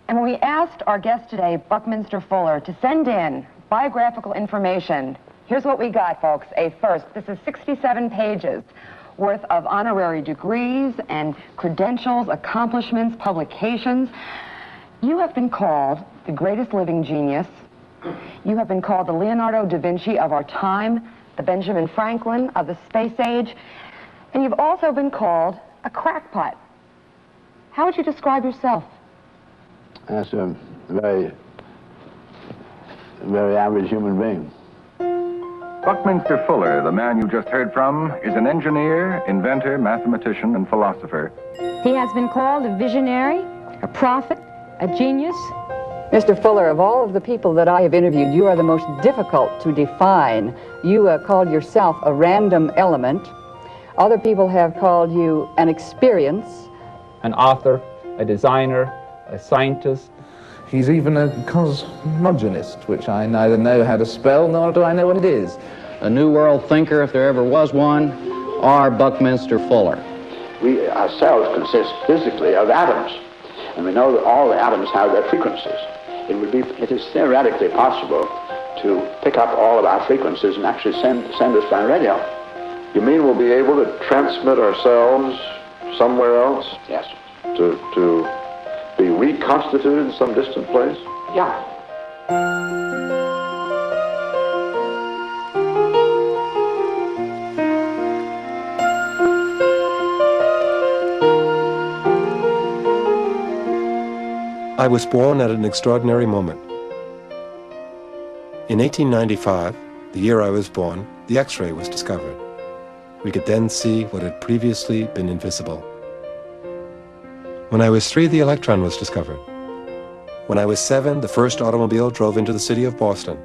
And when we asked our guest today, Buckminster Fuller, to send in biographical information, here's what we got, folks. This is 67 pages worth of honorary degrees and credentials, accomplishments, publications. You have been called the greatest living genius. You have been called the Leonardo da Vinci of our time, the Benjamin Franklin of the space age, and you've also been called a crackpot. How would you describe yourself? As a very average human being. Buckminster Fuller, the man you just heard from, is an engineer, inventor, mathematician, and philosopher. He has been called a visionary, a prophet, a genius. Mr. Fuller, of all of the people that I have interviewed, you are the most difficult to define. You called yourself a random element. Other people have called you an experience. An author, a designer, a scientist. He's even a cosmogonist, which I neither know how to spell nor do I know what it is. A New World thinker, if there ever was one, or Buckminster Fuller. We ourselves consist physically of atoms, and we know that all the atoms have their frequencies. It is theoretically possible to pick up all of our frequencies and actually send us by radio. You mean we'll be able to transmit ourselves somewhere else? Yes. To be reconstituted in some distant place? Yeah. I was born at an extraordinary moment. In 1895, the year I was born, the X-ray was discovered. We could then see what had previously been invisible. When I was 3, the electron was discovered. When I was 7, the first automobile drove into the city of Boston.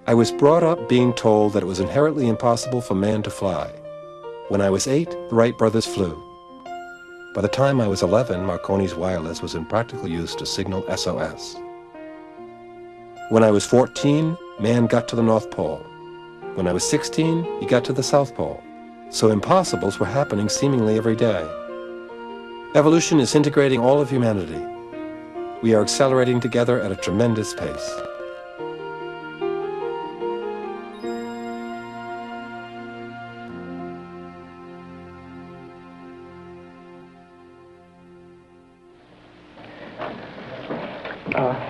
I was brought up being told that it was inherently impossible for man to fly. When I was 8, the Wright brothers flew. By the time I was 11, Marconi's wireless was in practical use to signal SOS. When I was 14, man got to the North Pole. When I was 16, he got to the South Pole. So impossibles were happening seemingly every day. Evolution is integrating all of humanity. We are accelerating together at a tremendous pace.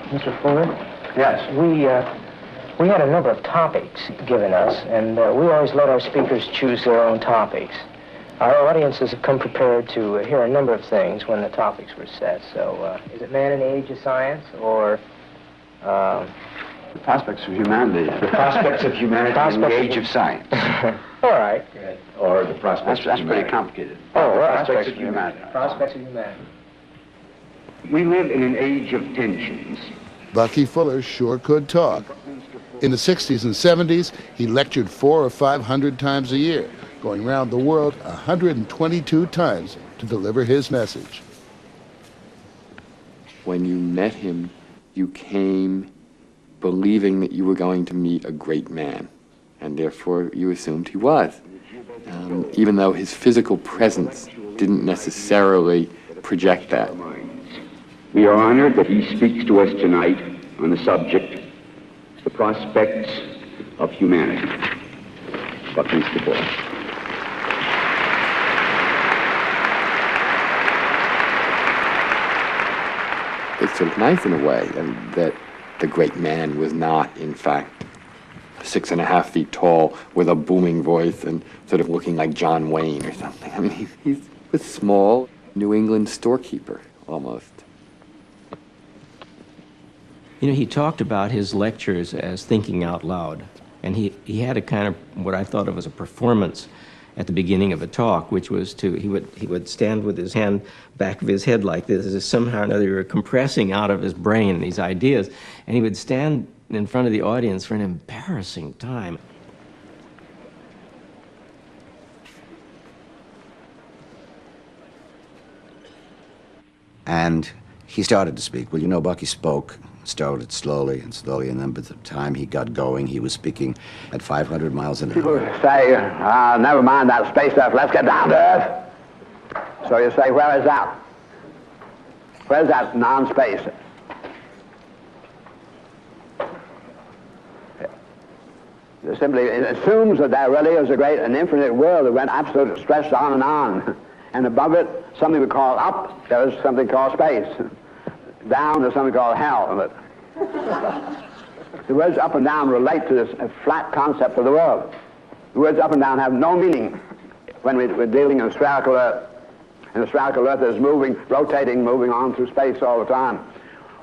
Mr. Fuller? Yes. We had a number of topics given us, and we always let our speakers choose their own topics. Our audiences have come prepared to hear a number of things when the topics were set. So, is it man in the age of science, or... the prospects of humanity. The prospects of humanity in the age of science. All right. Good. Or the prospects of humanity. That's pretty complicated. Oh, the prospects of humanity. Prospects of humanity. We live in an age of tensions. Bucky Fuller sure could talk. In the 60s and 70s, he lectured 400 or 500 times a year, going around the world 122 times to deliver his message. When you met him, you came believing that you were going to meet a great man, and therefore you assumed he was, even though his physical presence didn't necessarily project that. We are honored that he speaks to us tonight on the subject, the prospects of humanity. Buckminster Fuller. It's sort of nice in a way that the great man was not, in fact, 6.5 feet tall with a booming voice and sort of looking like John Wayne or something. I mean, he was small, New England storekeeper, almost. You know, he talked about his lectures as thinking out loud, and he had a kind of what I thought of as a performance at the beginning of a talk, which was he would stand with his hand back of his head like this, as if somehow or another you were compressing out of his brain these ideas, and he would stand in front of the audience for an embarrassing time. And he started to speak. Well, you know, Bucky started slowly and slowly, and then by the time he got going, he was speaking at 500 miles an hour. People say, never mind that space stuff, let's get down to Earth. So you say, where is that? Where's that non-space? It simply assumes that there really is a great and infinite world that went absolutely stretched on and on. And above it, something we call up, there is something called space. Down, there's something called hell. The words up and down relate to this flat concept of the world. The words up and down have no meaning when we're dealing in a spherical earth. And the spherical earth is moving, rotating, moving on through space all the time.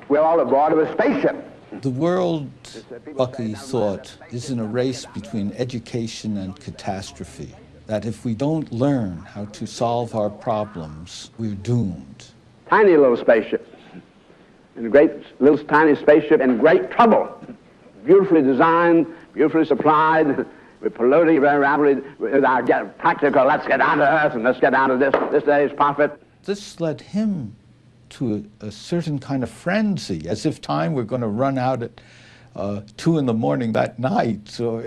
We're all aboard of a spaceship. The world, Bucky thought, is in a race between education and catastrophe. That if we don't learn how to solve our problems, we're doomed. Tiny little spaceship. And a great little tiny spaceship in great trouble. Beautifully designed, beautifully supplied. We're polluting very rapidly with our practical, let's get down to Earth and let's get down to this day's profit. This led him to a certain kind of frenzy, as if time were going to run out at 2 in the morning that night, so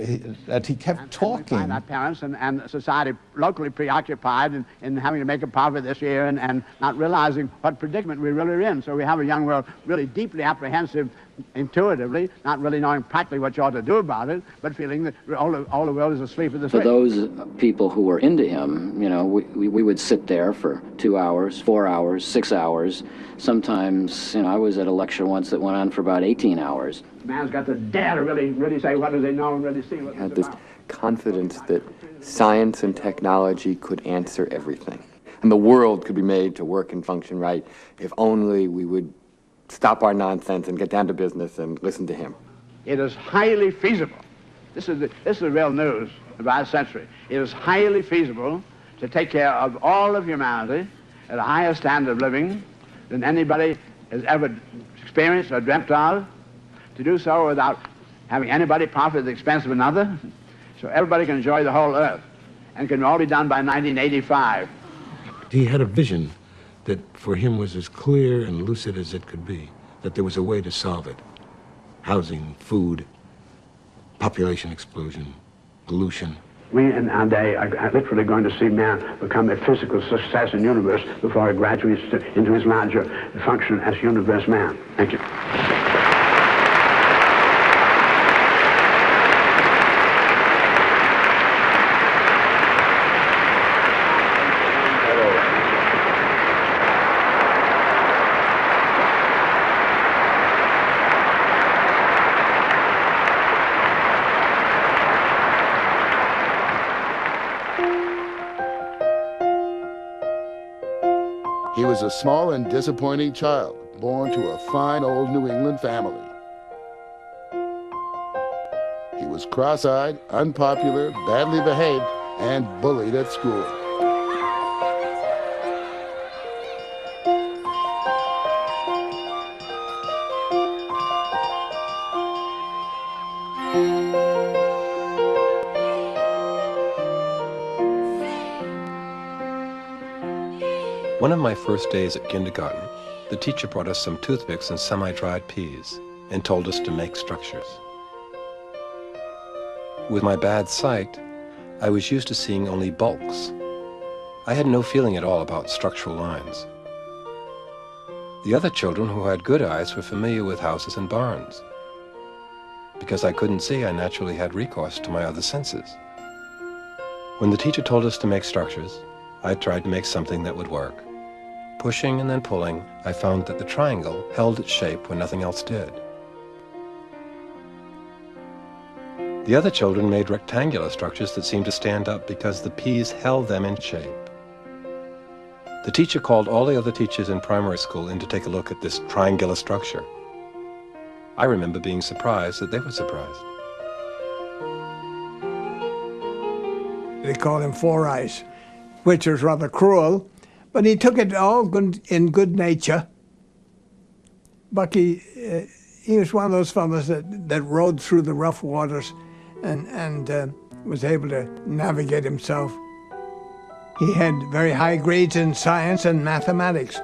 that he kept talking. Find our parents and society locally preoccupied in having to make a profit this year and not realizing what predicament we really are in. So we have a young world really deeply apprehensive intuitively, not really knowing practically what you ought to do about it, but feeling that all the world is asleep at the switch. For those people who were into him, you know, we would sit there for 2 hours, 4 hours, 6 hours. Sometimes, you know, I was at a lecture once that went on for about 18 hours. Man's got to dare to really say what does he know and really see what Had this confidence that science and technology could answer everything. And the world could be made to work and function right if only we would stop our nonsense and get down to business and listen to him. It is highly feasible. This is the real news of our century. It is highly feasible to take care of all of humanity at a higher standard of living than anybody has ever experienced or dreamt of, to do so without having anybody profit at the expense of another, so everybody can enjoy the whole earth, and can all be done by 1985. He had a vision that for him was as clear and lucid as it could be, that there was a way to solve it. Housing, food, population explosion, pollution. We in our day are literally going to see man become a physical success in the universe before he graduates into his larger function as universe man. Thank you. He was a small and disappointing child, born to a fine old New England family. He was cross-eyed, unpopular, badly behaved, and bullied at school. One of my first days at kindergarten, the teacher brought us some toothpicks and semi-dried peas and told us to make structures. With my bad sight, I was used to seeing only bulks. I had no feeling at all about structural lines. The other children who had good eyes were familiar with houses and barns. Because I couldn't see, I naturally had recourse to my other senses. When the teacher told us to make structures, I tried to make something that would work. Pushing and then pulling, I found that the triangle held its shape when nothing else did. The other children made rectangular structures that seemed to stand up because the peas held them in shape. The teacher called all the other teachers in primary school in to take a look at this triangular structure. I remember being surprised that they were surprised. They called him Four Eyes, which was rather cruel, but he took it all in good nature. Bucky, he was one of those fellows that rode through the rough waters and was able to navigate himself. He had very high grades in science and mathematics.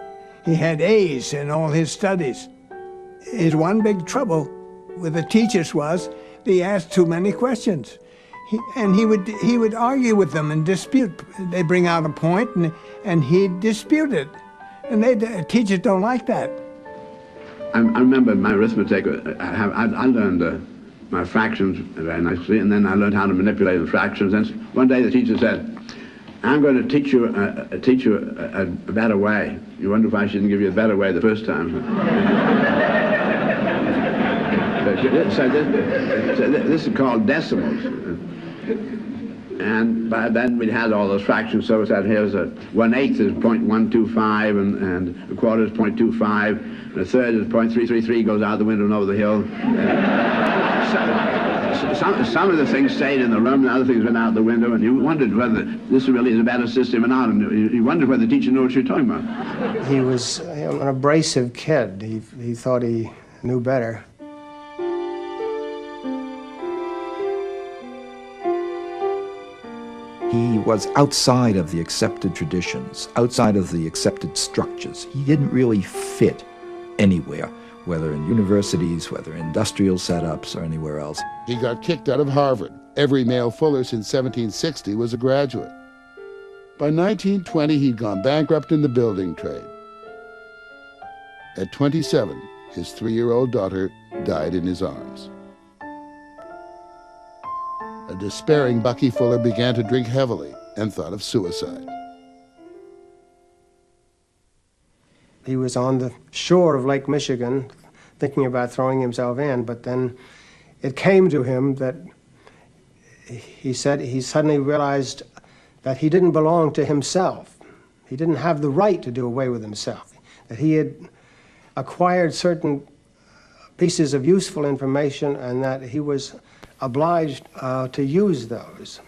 He had A's in all his studies. His one big trouble with the teachers was they asked too many questions. He would argue with them and dispute. They bring out a point and he'd dispute it. And teachers don't like that. I remember my arithmetic. I learned my fractions very nicely, and then I learned how to manipulate the fractions. And one day the teacher said, "I'm going to teach you a better way. You wonder if I shouldn't give you a better way the first time." So this is called decimals. And by then we'd had all those fractions, so we said here's 1/8 is 0.125, and a quarter is 0.25, and a third is 0.333, goes out the window and over the hill. Some of the things stayed in the room, and other things went out the window, and you wondered whether this really is a better system or not, and you wondered whether the teacher knew what you were talking about. He was an abrasive kid. He thought he knew better. He was outside of the accepted traditions, outside of the accepted structures. He didn't really fit anywhere, whether in universities, whether in industrial setups, or anywhere else. He got kicked out of Harvard. Every male Fuller since 1760 was a graduate. By 1920, he'd gone bankrupt in the building trade. At 27, his 3-year-old daughter died in his arms. A despairing Bucky Fuller began to drink heavily and thought of suicide. He was on the shore of Lake Michigan thinking about throwing himself in, but then it came to him that he said he suddenly realized that he didn't belong to himself. He didn't have the right to do away with himself, that he had acquired certain pieces of useful information and that he was obliged to use those.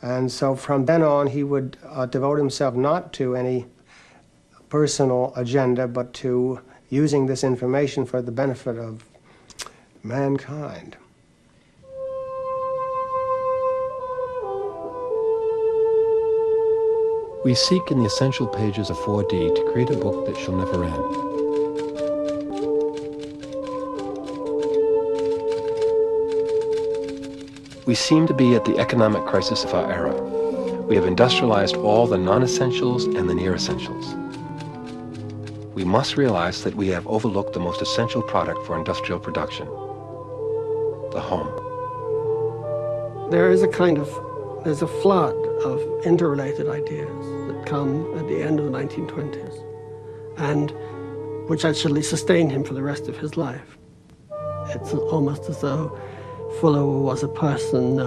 And so from then on, he would devote himself not to any personal agenda, but to using this information for the benefit of mankind. We seek in the essential pages of 4D to create a book that shall never end. We seem to be at the economic crisis of our era. We have industrialized all the non-essentials and the near-essentials. We must realize that we have overlooked the most essential product for industrial production, the home. There's a flood of interrelated ideas that come at the end of the 1920s, and which actually sustained him for the rest of his life. It's almost as though Fuller was a person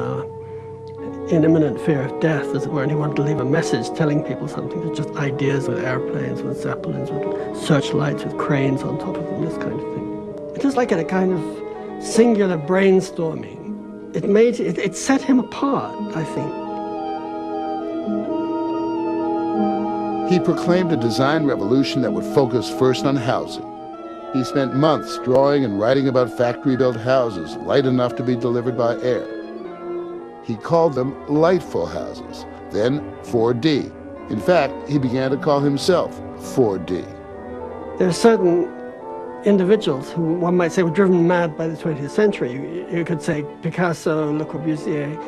in imminent fear of death, as it were, and he wanted to leave a message telling people something. It's just ideas with airplanes, with zeppelins, with searchlights, with cranes on top of them, this kind of thing. It was like a kind of singular brainstorming. It set him apart, I think. He proclaimed a design revolution that would focus first on housing. He spent months drawing and writing about factory-built houses, light enough to be delivered by air. He called them lightful houses, then 4D. In fact, he began to call himself 4D. There are certain individuals who one might say were driven mad by the 20th century. You could say Picasso, Le Corbusier,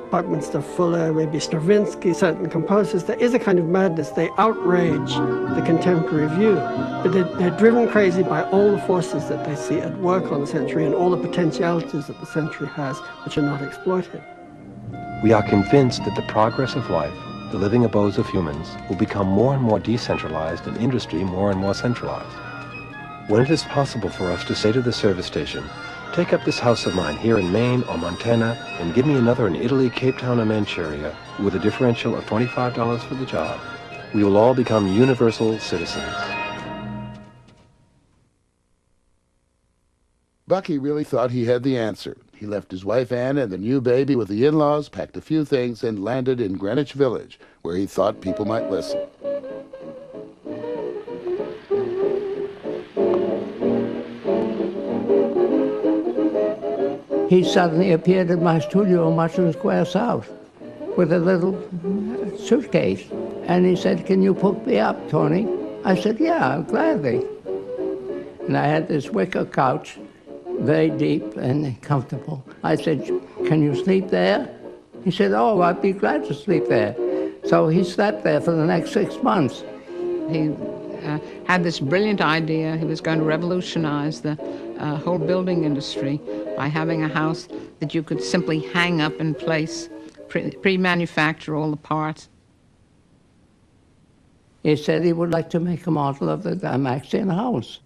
Buckminster Fuller, maybe Stravinsky, certain composers. There is a kind of madness. They outrage the contemporary view, but they're driven crazy by all the forces that they see at work on the century and all the potentialities that the century has which are not exploited. We are convinced that the progress of life, the living abodes of humans, will become more and more decentralized and industry more and more centralized. When it is possible for us to say to the service station, take up this house of mine here in Maine or Montana and give me another in Italy, Cape Town, or Manchuria with a differential of $25 for the job, we will all become universal citizens. Bucky really thought he had the answer. He left his wife Anne and the new baby with the in-laws, packed a few things, and landed in Greenwich Village, where he thought people might listen. He suddenly appeared at my studio in Washington Square South with a little suitcase. And he said, "Can you hook me up, Tony?" I said, "Yeah, gladly." And I had this wicker couch, very deep and comfortable. I said, "Can you sleep there?" He said, "Oh, I'd be glad to sleep there." So he slept there for the next 6 months. He had this brilliant idea. He was going to revolutionize the whole building industry by having a house that you could simply hang up in place, pre-manufacture all the parts. He said he would like to make a model of the Dymaxion house.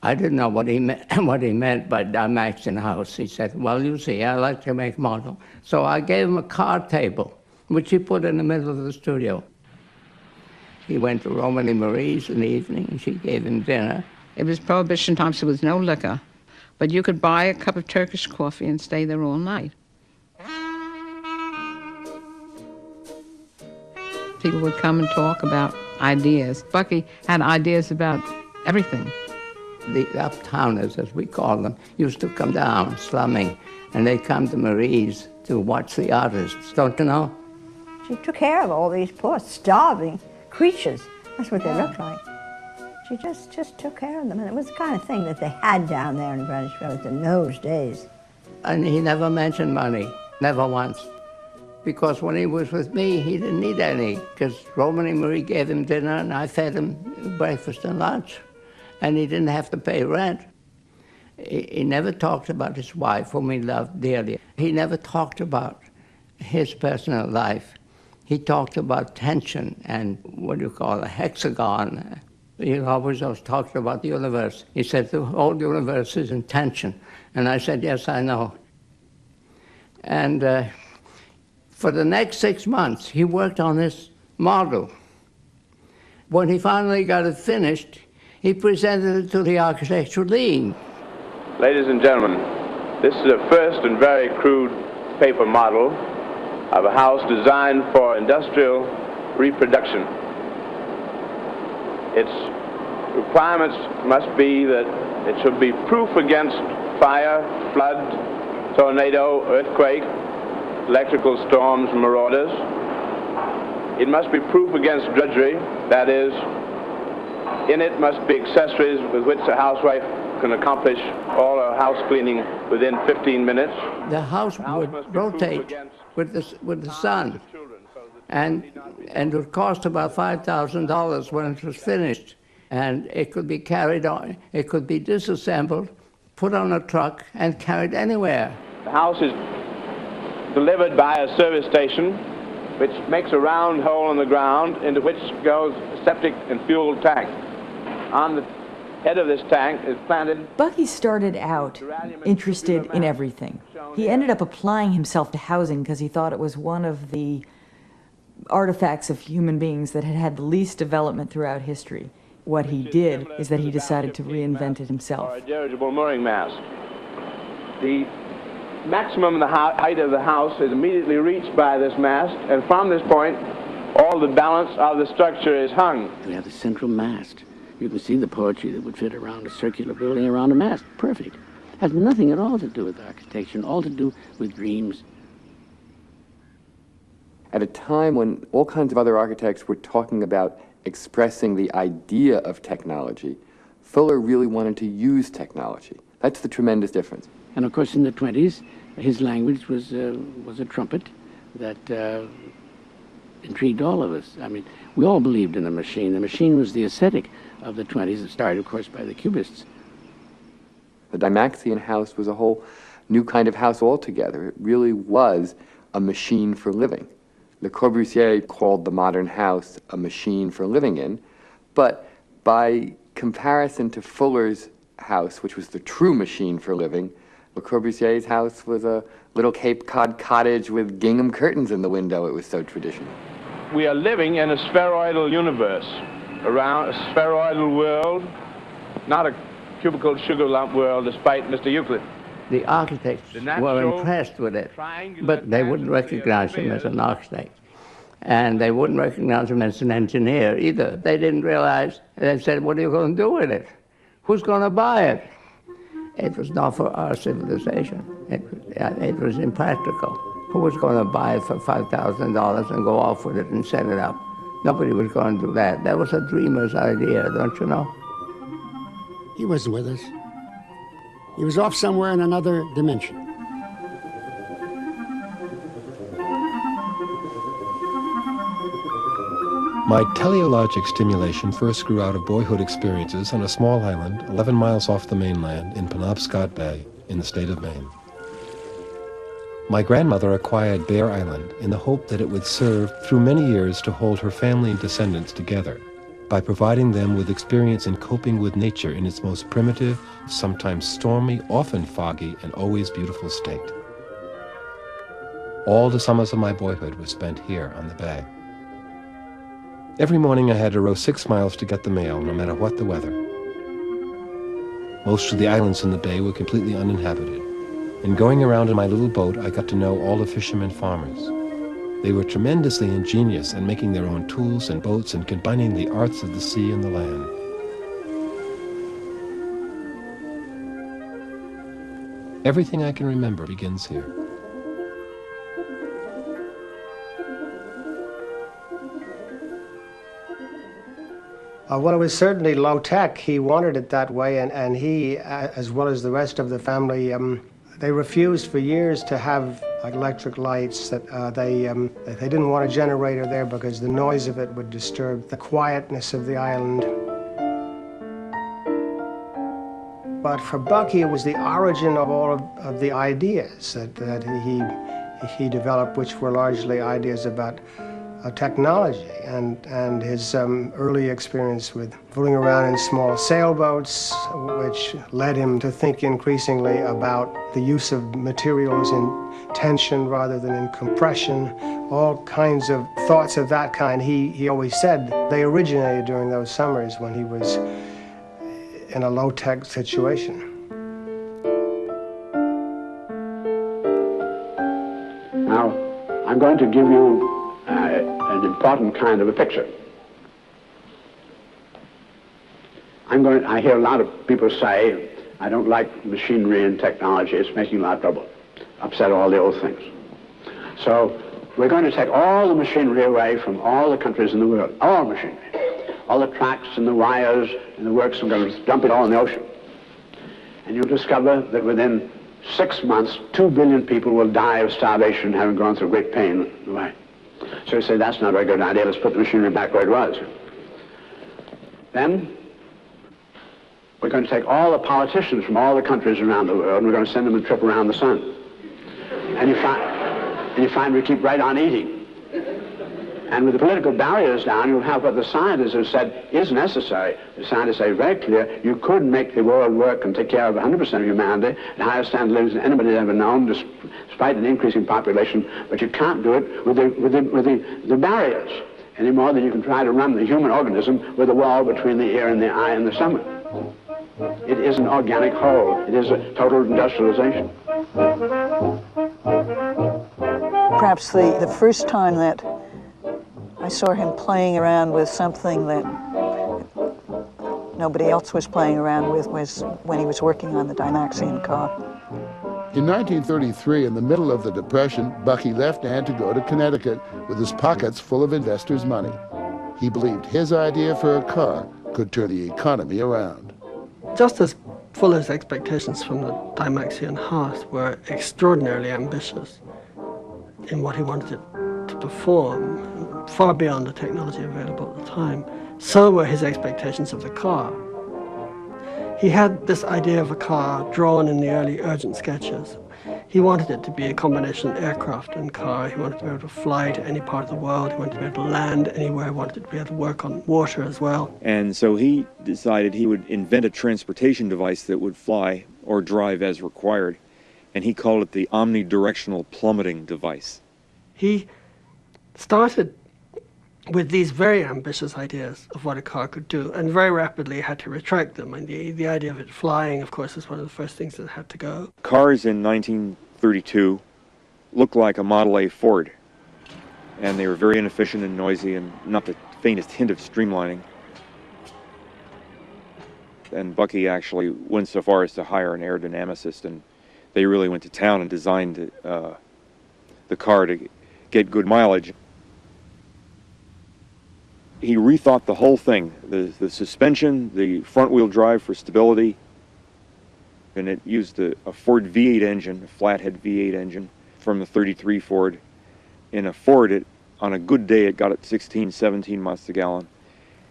I didn't know what he meant by Dymaxion house. He said, well, you see, I like to make a model. So I gave him a card table, which he put in the middle of the studio. He went to Romany Marie's in the evening, and she gave him dinner. It was Prohibition time, so there was no liquor. But you could buy a cup of Turkish coffee and stay there all night. People would come and talk about ideas. Bucky had ideas about everything. The uptowners, as we call them, used to come down slumming, and they'd come to Marie's to watch the artists, don't you know? She took care of all these poor starving creatures. That's what they looked like. She just took care of them, and it was the kind of thing that they had down there in Greenwich Village in those days. And he never mentioned money, never once. Because when he was with me, he didn't need any, because Romany Marie gave him dinner, and I fed him breakfast and lunch. And he didn't have to pay rent. He never talked about his wife, whom he loved dearly. He never talked about his personal life. He talked about tension and what do you call a hexagon. He always talked about the universe. He said the whole universe is in tension. And I said, yes, I know. And for the next 6 months, he worked on this model. When he finally got it finished, he presented it to the Architectural League. Ladies and gentlemen, this is a first and very crude paper model of a house designed for industrial reproduction. Its requirements must be that it should be proof against fire, flood, tornado, earthquake, electrical storms, marauders. It must be proof against drudgery, that is, in it must be accessories with which a housewife can accomplish all her house cleaning within 15 minutes. The house would rotate with the sun, and it would cost about $5,000 when it was finished. And it could be carried on, it could be disassembled, put on a truck, and carried anywhere. The house is delivered by a service station which makes a round hole in the ground into which goes a septic and fuel tank. On the head of this tank is planted... Bucky started out interested in everything. He ended up applying himself to housing because he thought it was one of the artifacts of human beings that had had the least development throughout history. What he did is that he decided to reinvent it himself. Or a dirigible mooring mast. The maximum height of the house is immediately reached by this mast, and from this point, all the balance of the structure is hung. We have the central mast. You can see the poetry that would fit around a circular building around a mast. Perfect. Has nothing at all to do with architecture, and all to do with dreams. At a time when all kinds of other architects were talking about expressing the idea of technology, Fuller really wanted to use technology. That's the tremendous difference. And of course, in the 20s, his language was a trumpet that intrigued all of us. I mean, we all believed in the machine. The machine was the aesthetic of the 20s. It started, of course, by the Cubists. The Dymaxion house was a whole new kind of house altogether. It really was a machine for living. Le Corbusier called the modern house a machine for living in, but by comparison to Fuller's house, which was the true machine for living, Le Corbusier's house was a little Cape Cod cottage with gingham curtains in the window. It was so traditional. We are living in a spheroidal universe, around a spheroidal world, not a cubical sugar lump world, despite Mr. Euclid. The architects were impressed with it, but they wouldn't recognize him as an architect. And they wouldn't recognize him as an engineer either. They didn't realize, they said, what are you going to do with it? Who's going to buy it? It was not for our civilization. It was impractical. Who was going to buy it for $5,000 and go off with it and set it up? Nobody was going to do that. That was a dreamer's idea, don't you know? He wasn't with us. He was off somewhere in another dimension. My teleologic stimulation first grew out of boyhood experiences on a small island 11 miles off the mainland in Penobscot Bay in the state of Maine. My grandmother acquired Bear Island in the hope that it would serve through many years to hold her family and descendants together by providing them with experience in coping with nature in its most primitive, sometimes stormy, often foggy, and always beautiful state. All the summers of my boyhood were spent here on the bay. Every morning I had to row 6 miles to get the mail, no matter what the weather. Most of the islands in the bay were completely uninhabited. And going around in my little boat, I got to know all the fishermen farmers. They were tremendously ingenious in making their own tools and boats and combining the arts of the sea and the land. Everything I can remember begins here. Well, it was certainly low-tech. He wanted it that way, and he, as well as the rest of the family, they refused for years to have like electric lights. That they didn't want a generator there because the noise of it would disturb the quietness of the island. But for Bucky, it was the origin of all of the ideas that he developed, which were largely ideas about technology and his early experience with fooling around in small sailboats, which led him to think increasingly about the use of materials in tension rather than in compression. All kinds of thoughts of that kind, he always said, they originated during those summers when he was in a low-tech situation. Now, I'm going to give you an important kind of a picture. I hear a lot of people say, I don't like machinery and technology, it's making a lot of trouble, upset all the old things. So we're going to take all the machinery away from all the countries in the world, all machinery. All the tracks and the wires and the works, we're going to dump it all in the ocean. And you'll discover that within 6 months, 2 billion people will die of starvation, having gone through great pain on the way. So you say, that's not a very good idea, let's put the machinery back where it was. Then, we're going to take all the politicians from all the countries around the world, and we're going to send them a trip around the sun. And you find we keep right on eating. And with the political barriers down, you'll have what the scientists have said is necessary. The scientists say very clear, you could make the world work and take care of 100% of humanity at higher standard of living than anybody's ever known, despite an increasing population, but you can't do it with the barriers any more than you can try to run the human organism with a wall between the ear and the eye and the stomach. It is an organic whole. It is a total industrialization. Perhaps the first time that I saw him playing around with something that nobody else was playing around with was when he was working on the Dymaxion car. In 1933, in the middle of the Depression, Bucky left Ann to go to Connecticut with his pockets full of investors' money. He believed his idea for a car could turn the economy around. Just as Fuller's expectations from the Dymaxion hearse were extraordinarily ambitious in what he wanted it to perform, far beyond the technology available at the time, so were his expectations of the car. He had this idea of a car drawn in the early urgent sketches. He wanted it to be a combination of aircraft and car. He wanted to be able to fly to any part of the world. He wanted to be able to land anywhere. He wanted to be able to work on water as well. And so he decided he would invent a transportation device that would fly or drive as required. And he called it the omnidirectional plummeting device. He started with these very ambitious ideas of what a car could do, and very rapidly had to retract them. And the idea of it flying, of course, is one of the first things that had to go. Cars in 1932 looked like a Model A Ford, and they were very inefficient and noisy and not the faintest hint of streamlining. And Bucky actually went so far as to hire an aerodynamicist, and they really went to town and designed the car to get good mileage. He rethought the whole thing, the suspension, the front-wheel drive for stability, and it used a Ford V8 engine, a flathead V8 engine from the 33 Ford. In a Ford, on a good day, it got at 16, 17 miles a gallon.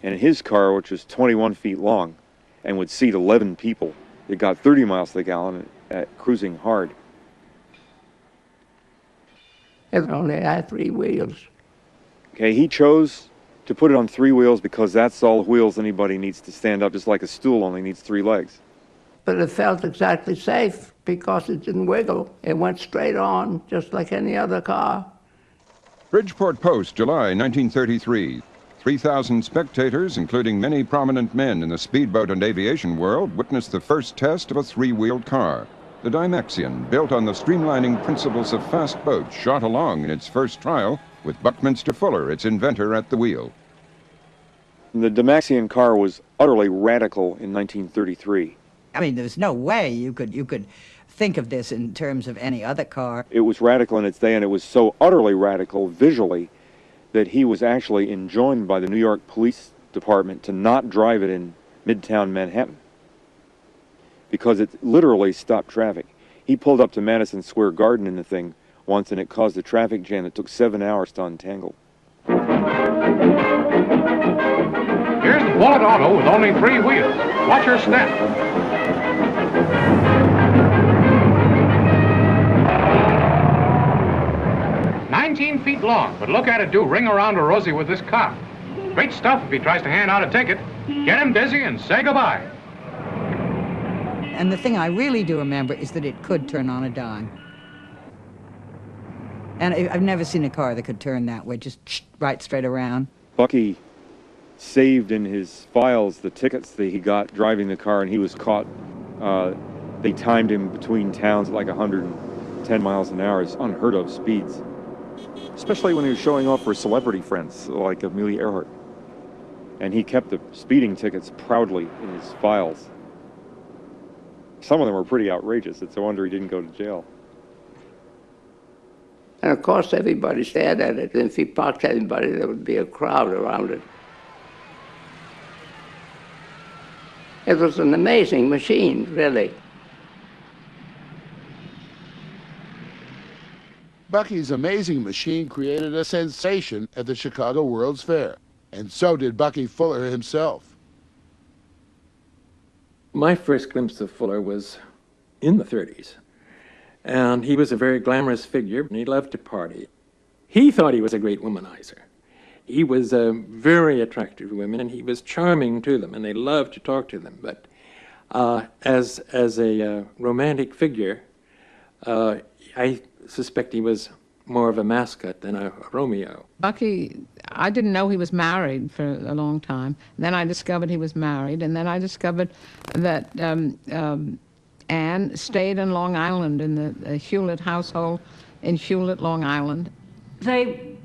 And in his car, which was 21 feet long and would seat 11 people, it got 30 miles a gallon at cruising hard. It only had 3 wheels. Okay, he chose to put it on 3 wheels because that's all the wheels anybody needs to stand up, just like a stool only needs 3 legs. But it felt exactly safe because it didn't wiggle. It went straight on, just like any other car. Bridgeport Post, July 1933. 3,000 spectators, including many prominent men in the speedboat and aviation world, witnessed the first test of a 3-wheeled car. The Dymaxion, built on the streamlining principles of fast boats, shot along in its first trial with Buckminster Fuller, its inventor, at the wheel. The Dymaxion car was utterly radical in 1933. I mean, there's no way you could think of this in terms of any other car. It was radical in its day, and it was so utterly radical visually that he was actually enjoined by the New York Police Department to not drive it in Midtown Manhattan because it literally stopped traffic. He pulled up to Madison Square Garden in the thing once, and it caused a traffic jam that took 7 hours to untangle. Here's the Bullet Auto with only 3 wheels. Watch your step. "19 feet long, but look at it do ring around a Rosie with this cop. Great stuff if he tries to hand out a ticket. Get him busy and say goodbye." And the thing I really do remember is that it could turn on a dime. And I've never seen a car that could turn that way, just right straight around. Bucky saved in his files the tickets that he got driving the car, and he was caught. They timed him between towns at like 110 miles an hour. It's unheard of speeds. Especially when he was showing off for celebrity friends like Amelia Earhart. And he kept the speeding tickets proudly in his files. Some of them were pretty outrageous. It's a wonder he didn't go to jail. And of course, everybody stared at it. And if he parked anybody, there would be a crowd around it. It was an amazing machine, really. Bucky's amazing machine created a sensation at the Chicago World's Fair, and so did Bucky Fuller himself. My first glimpse of Fuller was in the 30s, and he was a very glamorous figure, and he loved to party. He thought he was a great womanizer. He was very attractive to women, and he was charming to them, and they loved to talk to them. But as a romantic figure, I suspect he was more of a mascot than a Romeo. Bucky, I didn't know he was married for a long time. Then I discovered he was married, and then I discovered that Anne stayed in Long Island in the Hewlett household in Hewlett, Long Island. They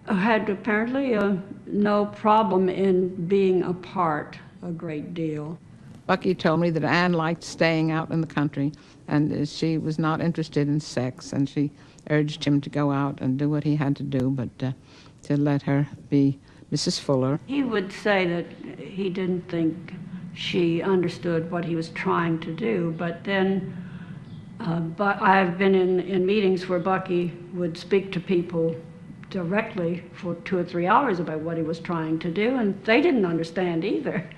had apparently no problem in being apart a great deal. Bucky told me that Anne liked staying out in the country, and she was not interested in sex, and she urged him to go out and do what he had to do, but to let her be Mrs. Fuller. He would say that he didn't think she understood what he was trying to do, but then I've been in meetings where Bucky would speak to people directly for 2 or 3 hours about what he was trying to do, and they didn't understand either.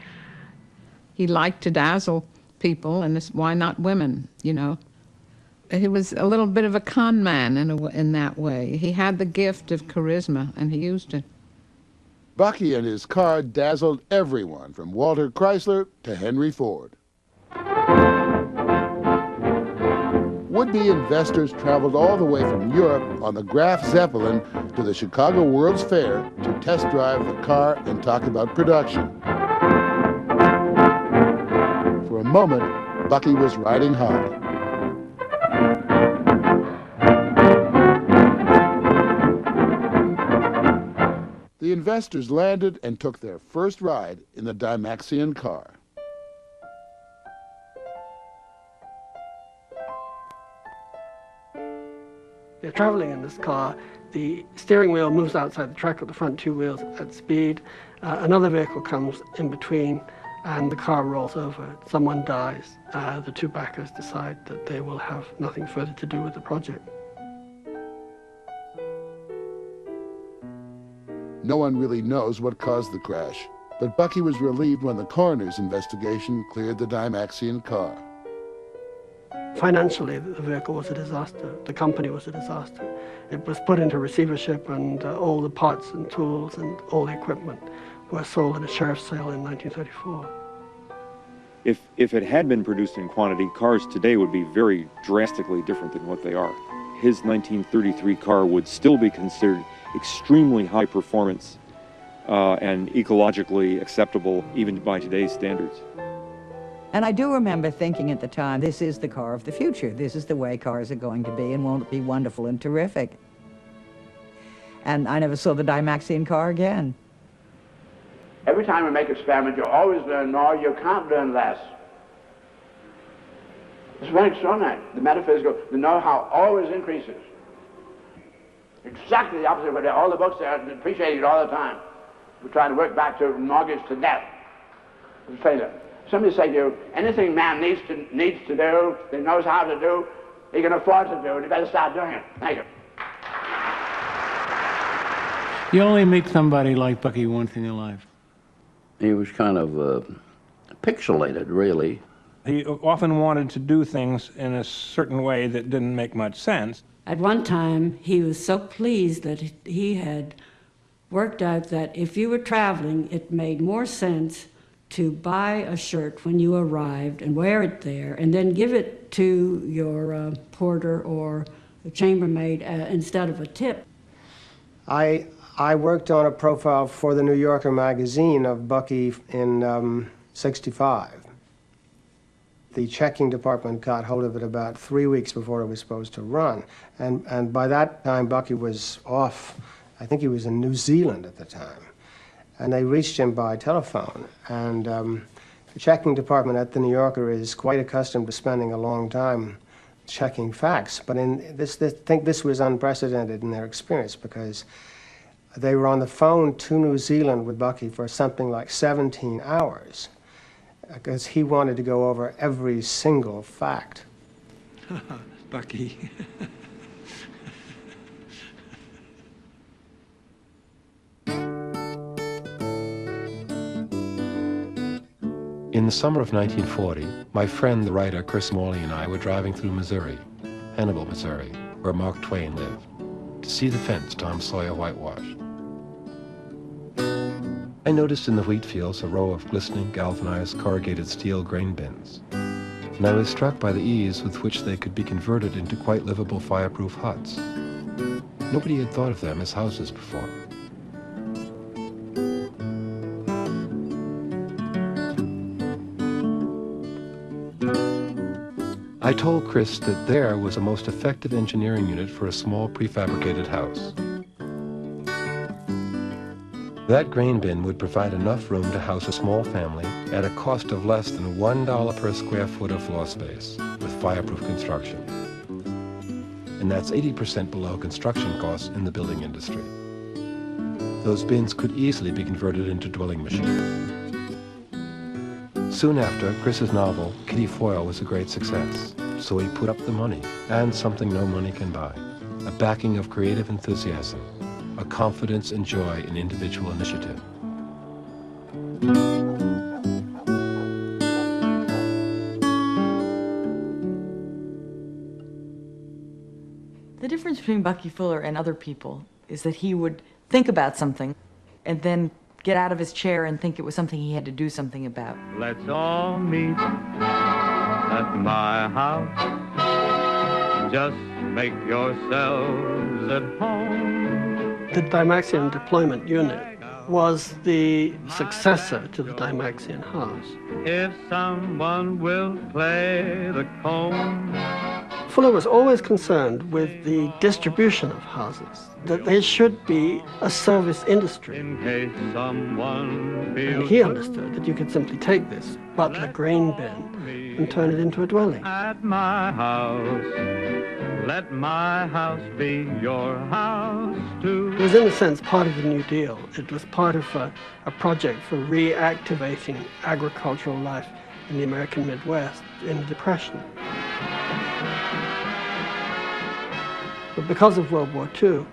He liked to dazzle people, and why not women, you know? He was a little bit of a con man in that way. He had the gift of charisma, and he used it. Bucky and his car dazzled everyone from Walter Chrysler to Henry Ford. Would-be investors traveled all the way from Europe on the Graf Zeppelin to the Chicago World's Fair to test drive the car and talk about production. For a moment, Bucky was riding high. The investors landed and took their first ride in the Dymaxion car. They're traveling in this car. The steering wheel moves outside the track with the front 2 wheels at speed. Another vehicle comes in between, and the car rolls over. Someone dies. The 2 backers decide that they will have nothing further to do with the project. No one really knows what caused the crash, but Bucky was relieved when the coroner's investigation cleared the Dymaxion car. Financially, the vehicle was a disaster. The company was a disaster. It was put into receivership, and all the parts and tools and all the equipment were sold at a sheriff's sale in 1934. If it had been produced in quantity, cars today would be very drastically different than what they are. His 1933 car would still be considered extremely high performance and ecologically acceptable even by today's standards. And I do remember thinking at the time, this is the car of the future. This is the way cars are going to be, and won't it be wonderful and terrific? And I never saw the Dymaxion car again. Every time we make an experiment, you always learn more, you can't learn less. It's very extraordinary. The metaphysical, the know-how always increases. Exactly the opposite of what all the books are appreciated all the time. We're trying to work back to mortgage to debt. It's a failure. Somebody say to you, anything man needs to do, that he knows how to do, he can afford to do, and he better start doing it. Thank you. You only meet somebody like Bucky once in your life. He was kind of pixelated, really. He often wanted to do things in a certain way that didn't make much sense. At one time, he was so pleased that he had worked out that if you were traveling, it made more sense to buy a shirt when you arrived and wear it there, and then give it to your porter or the chambermaid instead of a tip. I worked on a profile for the New Yorker magazine of Bucky in '65. The checking department got hold of it about 3 weeks before it was supposed to run. And by that time, Bucky was off. I think he was in New Zealand at the time. And they reached him by telephone. And the checking department at the New Yorker is quite accustomed to spending a long time checking facts. But I think this was unprecedented in their experience, because they were on the phone to New Zealand with Bucky for something like 17 hours, because he wanted to go over every single fact. Bucky. In the summer of 1940, my friend, the writer Chris Morley, and I were driving through Missouri, Hannibal, Missouri, where Mark Twain lived, to see the fence Tom Sawyer whitewashed. I noticed in the wheat fields a row of glistening, galvanized, corrugated steel grain bins, and I was struck by the ease with which they could be converted into quite livable fireproof huts. Nobody had thought of them as houses before. I told Chris that there was a most effective engineering unit for a small prefabricated house. That grain bin would provide enough room to house a small family at a cost of less than $1 per square foot of floor space with fireproof construction. And that's 80% below construction costs in the building industry. Those bins could easily be converted into dwelling machines. Soon after, Chris's novel, Kitty Foyle, was a great success. So he put up the money, and something no money can buy, a backing of creative enthusiasm, a confidence and joy in individual initiative. The difference between Bucky Fuller and other people is that he would think about something and then get out of his chair and think it was something he had to do something about. Let's all meet at my house. Just make yourselves at home. The Dymaxion deployment unit was the successor to the Dymaxion house. If someone will play the cone. Fuller was always concerned with the distribution of houses, that there should be a service industry. In case someone feels And he understood that you could simply take this Butler grain bin and turn it into a dwelling. at my house, let my house be your house too. It was in a sense part of the New Deal. It was part of a project for reactivating agricultural life in the American Midwest in the Depression. But because of World War II,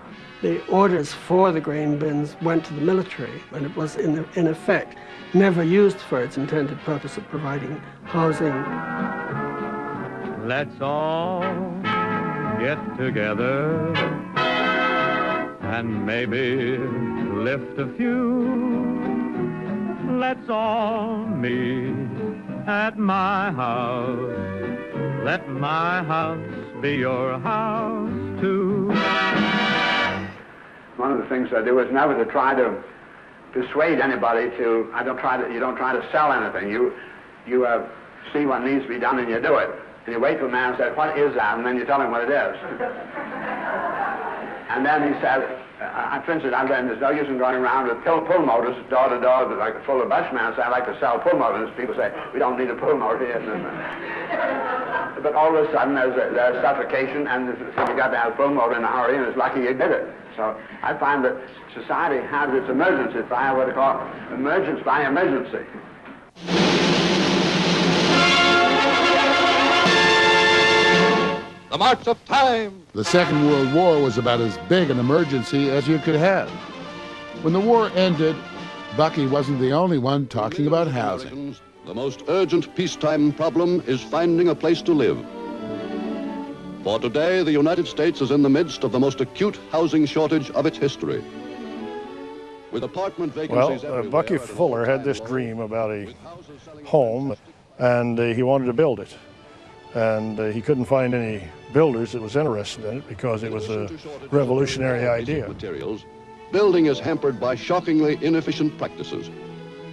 The orders for the grain bins went to the military, and it was in effect never used for its intended purpose of providing housing. Let's all get together and maybe lift a few. Let's all meet at my house. Let my house be your house too. One of the things I do is never to try to persuade anybody to. You don't try to sell anything. You see what needs to be done and you do it. And you wait till a man says, "What is that?" And then you tell him what it is. And then he says, for instance, there's no use in going around with pull motors door to door, like full of bushmen. So I like to sell pull motors. People say, "We don't need a pull motor here." But all of a sudden, there's suffocation, and so you got to have a pull motor in a hurry, and it's lucky you did it. So I find that society has its emergencies by what they call emergence by emergency. The march of time. The Second World War was about as big an emergency as you could have. When the war ended, Bucky wasn't the only one talking about housing. The most urgent peacetime problem is finding a place to live. For today, the United States is in the midst of the most acute housing shortage of its history. With apartment vacancies Bucky Fuller had this dream about a home, and he wanted to build it. And he couldn't find any builders that was interested in it because it was a revolutionary idea. Materials. Building is hampered by shockingly inefficient practices.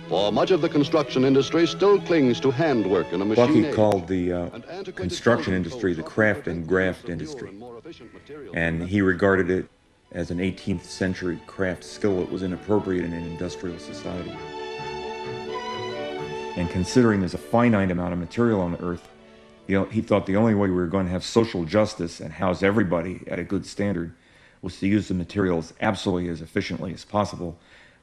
For much of the construction industry still clings to handwork in a machine Bucky age. called the construction industry the craft and graft industry, and he regarded it as an 18th century craft skill that was inappropriate in an industrial society. And considering there's a finite amount of material on the earth, he thought the only way we were going to have social justice and house everybody at a good standard was to use the materials absolutely as efficiently as possible,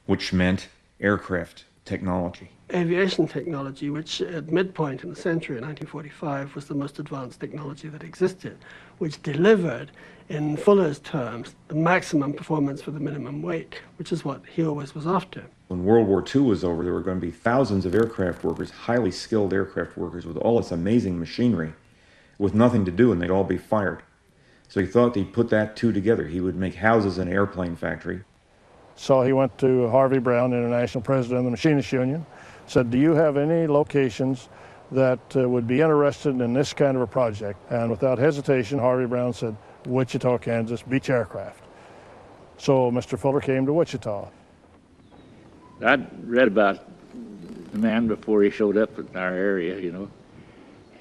which meant aircraft technology. Aviation technology, which at midpoint in the century, in 1945, was the most advanced technology that existed, which delivered, in Fuller's terms, the maximum performance for the minimum weight, which is what he always was after. When World War II was over, there were going to be thousands of aircraft workers, highly skilled aircraft workers with all this amazing machinery, with nothing to do, and they'd all be fired. So he thought he'd put that two together. He would make houses in an airplane factory. So he went to Harvey Brown, international president of the Machinists Union, said, "Do you have any locations that would be interested in this kind of a project?" And without hesitation, Harvey Brown said, "Wichita, Kansas, Beach Aircraft." So Mr. Fuller came to Wichita. I'd read about the man before he showed up in our area, you know,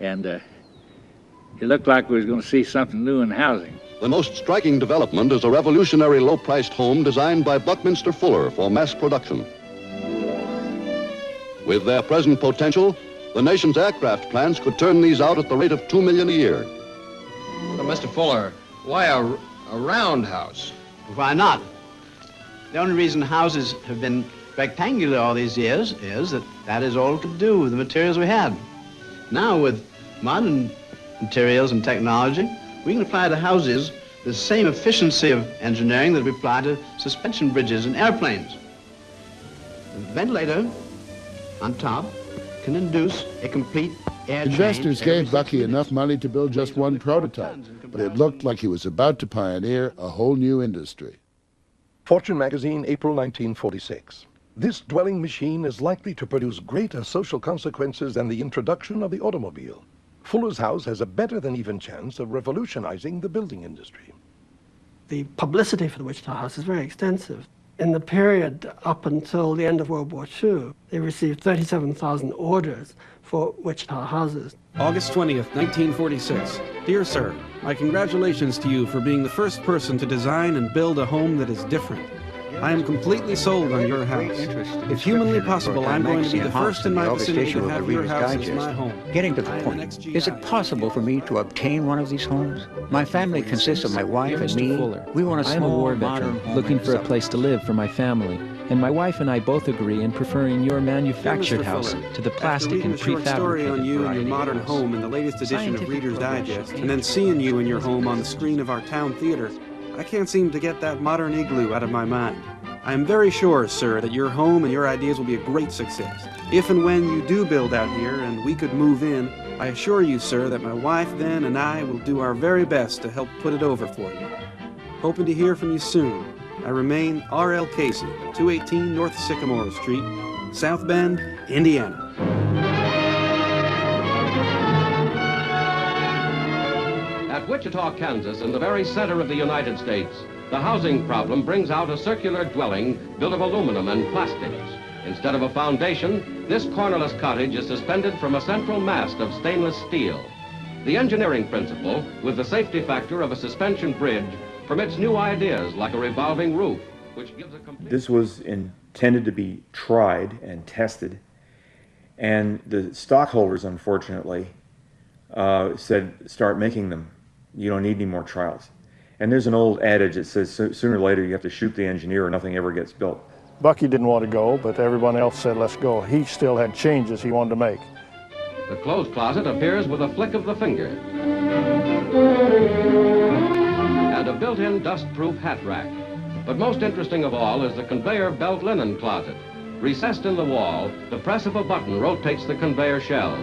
and it looked like we was going to see something new in housing. The most striking development is a revolutionary low-priced home designed by Buckminster Fuller for mass production. With their present potential, the nation's aircraft plants could turn these out at the rate of $2 million a year. Well, Mr. Fuller, why a round house? Why not? The only reason houses have been rectangular all these years is that is all to do with the materials we had. Now, with modern materials and technology, we can apply to houses the same efficiency of engineering that we apply to suspension bridges and airplanes. The ventilator on top can induce a complete air Investors change gave Bucky enough money to build just one prototype, but it looked like he was about to pioneer a whole new industry. Fortune magazine, April 1946. This dwelling machine is likely to produce greater social consequences than the introduction of the automobile. Fuller's house has a better than even chance of revolutionizing the building industry. The publicity for the Wichita House is very extensive. In the period up until the end of World War II, they received 37,000 orders for Wichita houses. August 20th, 1946. Dear Sir, my congratulations to you for being the first person to design and build a home that is different. I am completely sold on your house. If humanly possible, I'm going to be the first in my vicinity to have your house as my home. Getting to the point, is it possible for me to obtain one of these homes? My family consists of my wife and me. We want a I am a small war modern veteran home looking for a myself. place to live for my family, and my wife and I both agree in preferring your manufactured Mr. house Fuller, to the after plastic reading and a short story on prefabricated you and your variety modern house. home in the latest edition of Scientific Reader's progression Digest, and then seeing you in your home on the screen of our town theater, I can't seem to get that modern igloo out of my mind. I am very sure, sir, that your home and your ideas will be a great success. If and when you do build out here and we could move in, I assure you, sir, that my wife then and I will do our very best to help put it over for you. Hoping to hear from you soon. I remain R.L. Casey, 218 North Sycamore Street, South Bend, Indiana. At Wichita, Kansas, in the very center of the United States, the housing problem brings out a circular dwelling built of aluminum and plastics. Instead of a foundation, this cornerless cottage is suspended from a central mast of stainless steel. The engineering principle, with the safety factor of a suspension bridge, permits new ideas like a revolving roof, which gives a complete... This was intended to be tried and tested, and the stockholders, unfortunately, said, start making them. You don't need any more trials. And there's an old adage that says sooner or later you have to shoot the engineer or nothing ever gets built. Bucky didn't want to go, but everyone else said, let's go. He still had changes he wanted to make. The clothes closet appears with a flick of the finger. And a built-in dust-proof hat rack. But most interesting of all is the conveyor belt linen closet. Recessed in the wall, the press of a button rotates the conveyor shell.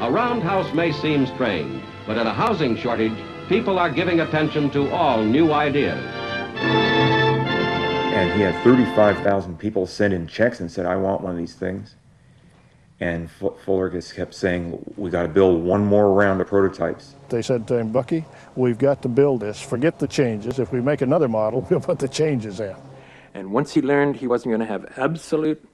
A roundhouse may seem strange, but in a housing shortage, people are giving attention to all new ideas. And he had 35,000 people send in checks and said, I want one of these things. And Fuller just kept saying, we got to build one more round of prototypes. They said to him, Bucky, we've got to build this. Forget the changes. If we make another model, we'll put the changes in. And once he learned he wasn't going to have absolute,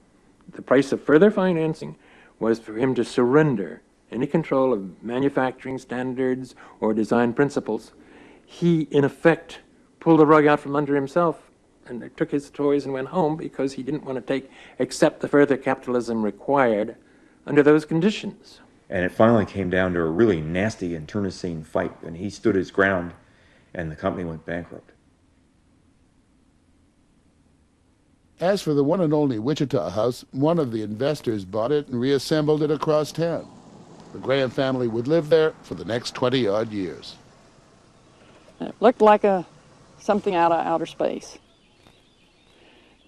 the price of further financing was for him to surrender any control of manufacturing standards or design principles. He, in effect, pulled the rug out from under himself and took his toys and went home because he didn't want to accept the further capitalism required under those conditions. And it finally came down to a really nasty internecine fight, and he stood his ground, and the company went bankrupt. As for the one and only Wichita house, one of the investors bought it and reassembled it across town. The Graham family would live there for the next 20-odd years. It looked like something out of outer space.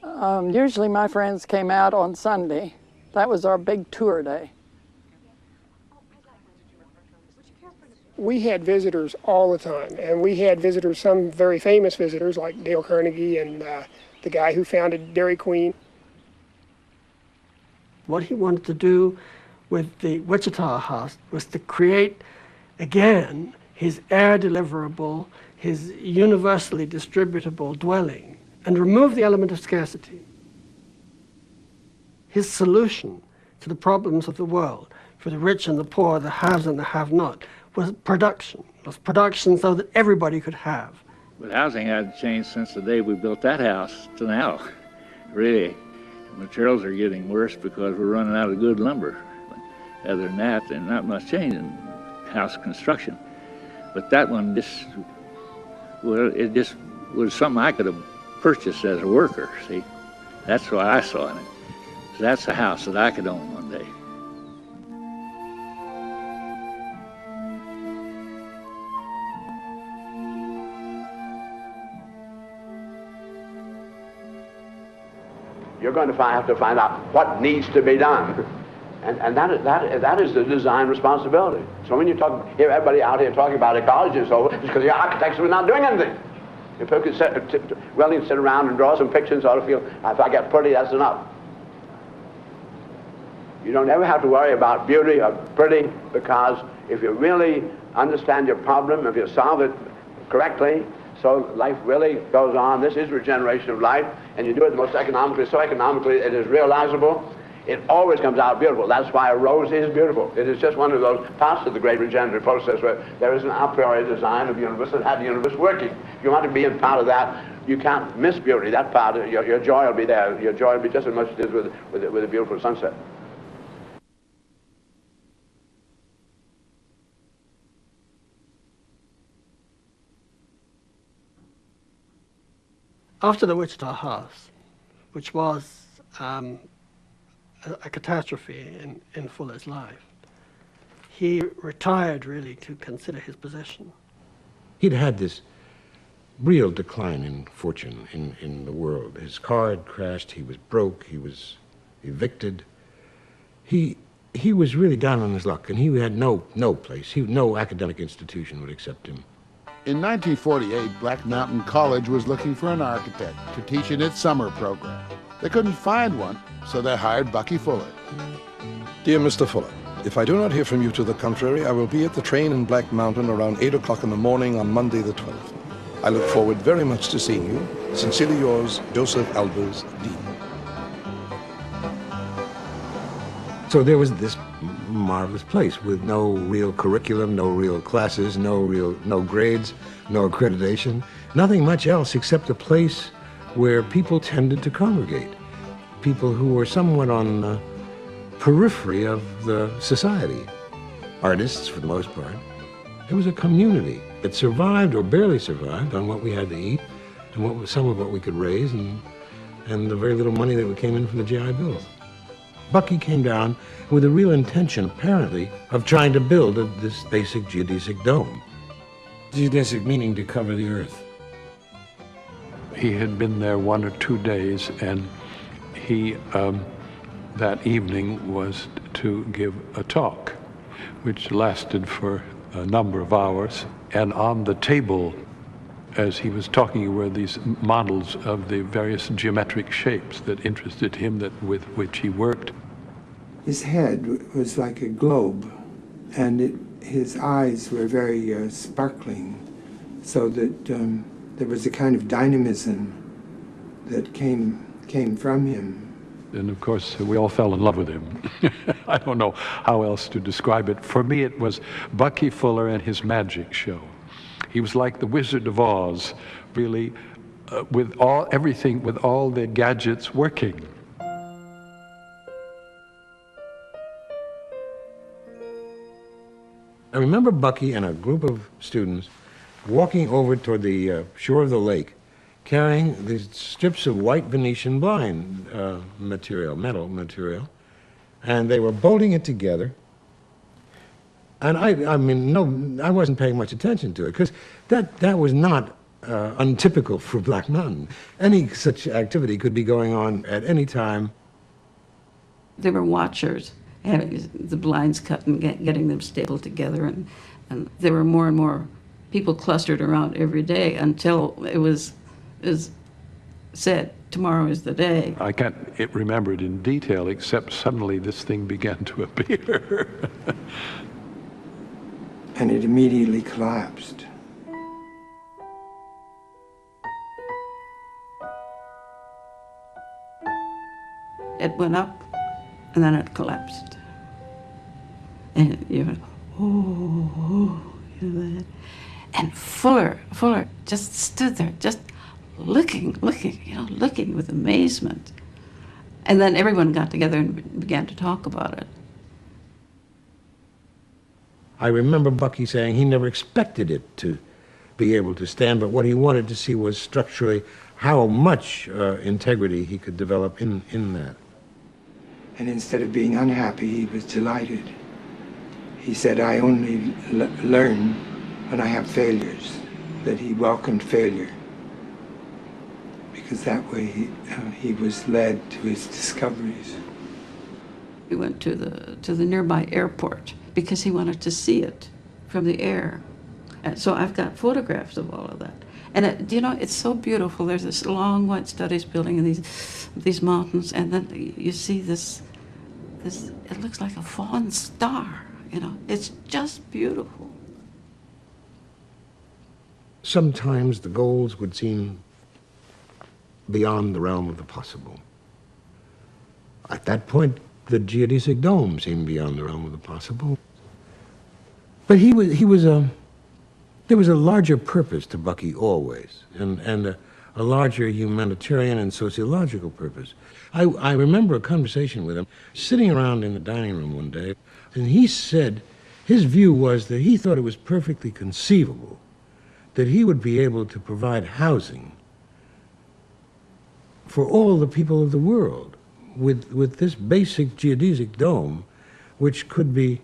Usually my friends came out on Sunday. That was our big tour day. We had visitors all the time, and we had visitors, some very famous visitors like Dale Carnegie and the guy who founded Dairy Queen. What he wanted to do with the Wichita house was to create, again, his air deliverable, his universally distributable dwelling, and remove the element of scarcity. His solution to the problems of the world, for the rich and the poor, the haves and the have-not, was production. It was production so that everybody could have. But housing hasn't changed since the day we built that house to now. Really, materials are getting worse because we're running out of good lumber. But other than that, there's not much change in house construction. But that one it just was something I could have purchased as a worker, see? That's what I saw in it. So that's a house that I could own one day. You're going to have to find out what needs to be done. And that is the design responsibility. So when you hear everybody out here talking about ecology and so on, it's because the architects are not doing anything. If you could sit around and draw some pictures, I ought to feel, if I get pretty, that's enough. You don't ever have to worry about beauty or pretty, because if you really understand your problem, if you solve it correctly, so life really goes on. This is regeneration of life, and you do it the most economically, so economically it is realizable. It always comes out beautiful. That's why a rose is beautiful. It is just one of those parts of the great regenerative process where there is an a priori design of the universe that had the universe working. If you want to be a part of that, you can't miss beauty. That part, your joy will be there. Your joy will be just as much as it is with a beautiful sunset. After the Wichita house, which was a catastrophe in Fuller's life, he retired really to consider his position. He'd had this real decline in fortune in the world. His car had crashed, he was broke, he was evicted. He was really down on his luck, and he had no place. No academic institution would accept him. In 1948, Black Mountain College was looking for an architect to teach in its summer program. They couldn't find one, so they hired Bucky Fuller. Dear Mr. Fuller, if I do not hear from you to the contrary, I will be at the train in Black Mountain around 8 o'clock in the morning on Monday the 12th. I look forward very much to seeing you. Sincerely yours, Joseph Albers, Dean. So there was this marvelous place with no real curriculum, no real classes, no grades, no accreditation, nothing much else except a place where people tended to congregate, people who were somewhat on the periphery of the society, artists for the most part. It was a community that survived or barely survived on what we had to eat and some of what we could raise and the very little money that came in from the GI Bills. Bucky came down with a real intention, apparently, of trying to build this basic geodesic dome. Geodesic meaning to cover the earth. He had been there 1 or 2 days, and he, that evening, was to give a talk, which lasted for a number of hours. And on the table, as he was talking, were these models of the various geometric shapes that interested him, with which he worked. His head was like a globe, and his eyes were very sparkling, so that there was a kind of dynamism that came from him. And of course, we all fell in love with him. I don't know how else to describe it. For me, it was Bucky Fuller and his magic show. He was like the Wizard of Oz, really, with everything, with all the gadgets working. I remember Bucky and a group of students walking over toward the shore of the lake, carrying these strips of white Venetian blind metal material, and they were bolting it together. And I wasn't paying much attention to it, because that was not untypical for Black Mountain. Any such activity could be going on at any time. There were watchers, having the blinds cut and getting them stapled together, and there were more and more people clustered around every day until it was said, tomorrow is the day. I can't remember it in detail, except suddenly this thing began to appear. And it immediately collapsed. It went up, and then it collapsed. And you went, oh, you know that. And Fuller just stood there, just looking with amazement. And then everyone got together and began to talk about it. I remember Bucky saying he never expected it to be able to stand, but what he wanted to see was structurally how much integrity he could develop in that. And instead of being unhappy, he was delighted. He said, I only learn when I have failures, that he welcomed failure, because that way he was led to his discoveries. We went to the nearby airport because he wanted to see it from the air. And so I've got photographs of all of that. And it's so beautiful. There's this long white studies building in these mountains, and then you see this, it looks like a fallen star, It's just beautiful. Sometimes the goals would seem beyond the realm of the possible. At that point, the geodesic dome seemed beyond the realm of the possible. But there was a larger purpose to Bucky always, and a larger humanitarian and sociological purpose. I remember a conversation with him, sitting around in the dining room one day, and he said his view was that he thought it was perfectly conceivable that he would be able to provide housing for all the people of the world with this basic geodesic dome, which could be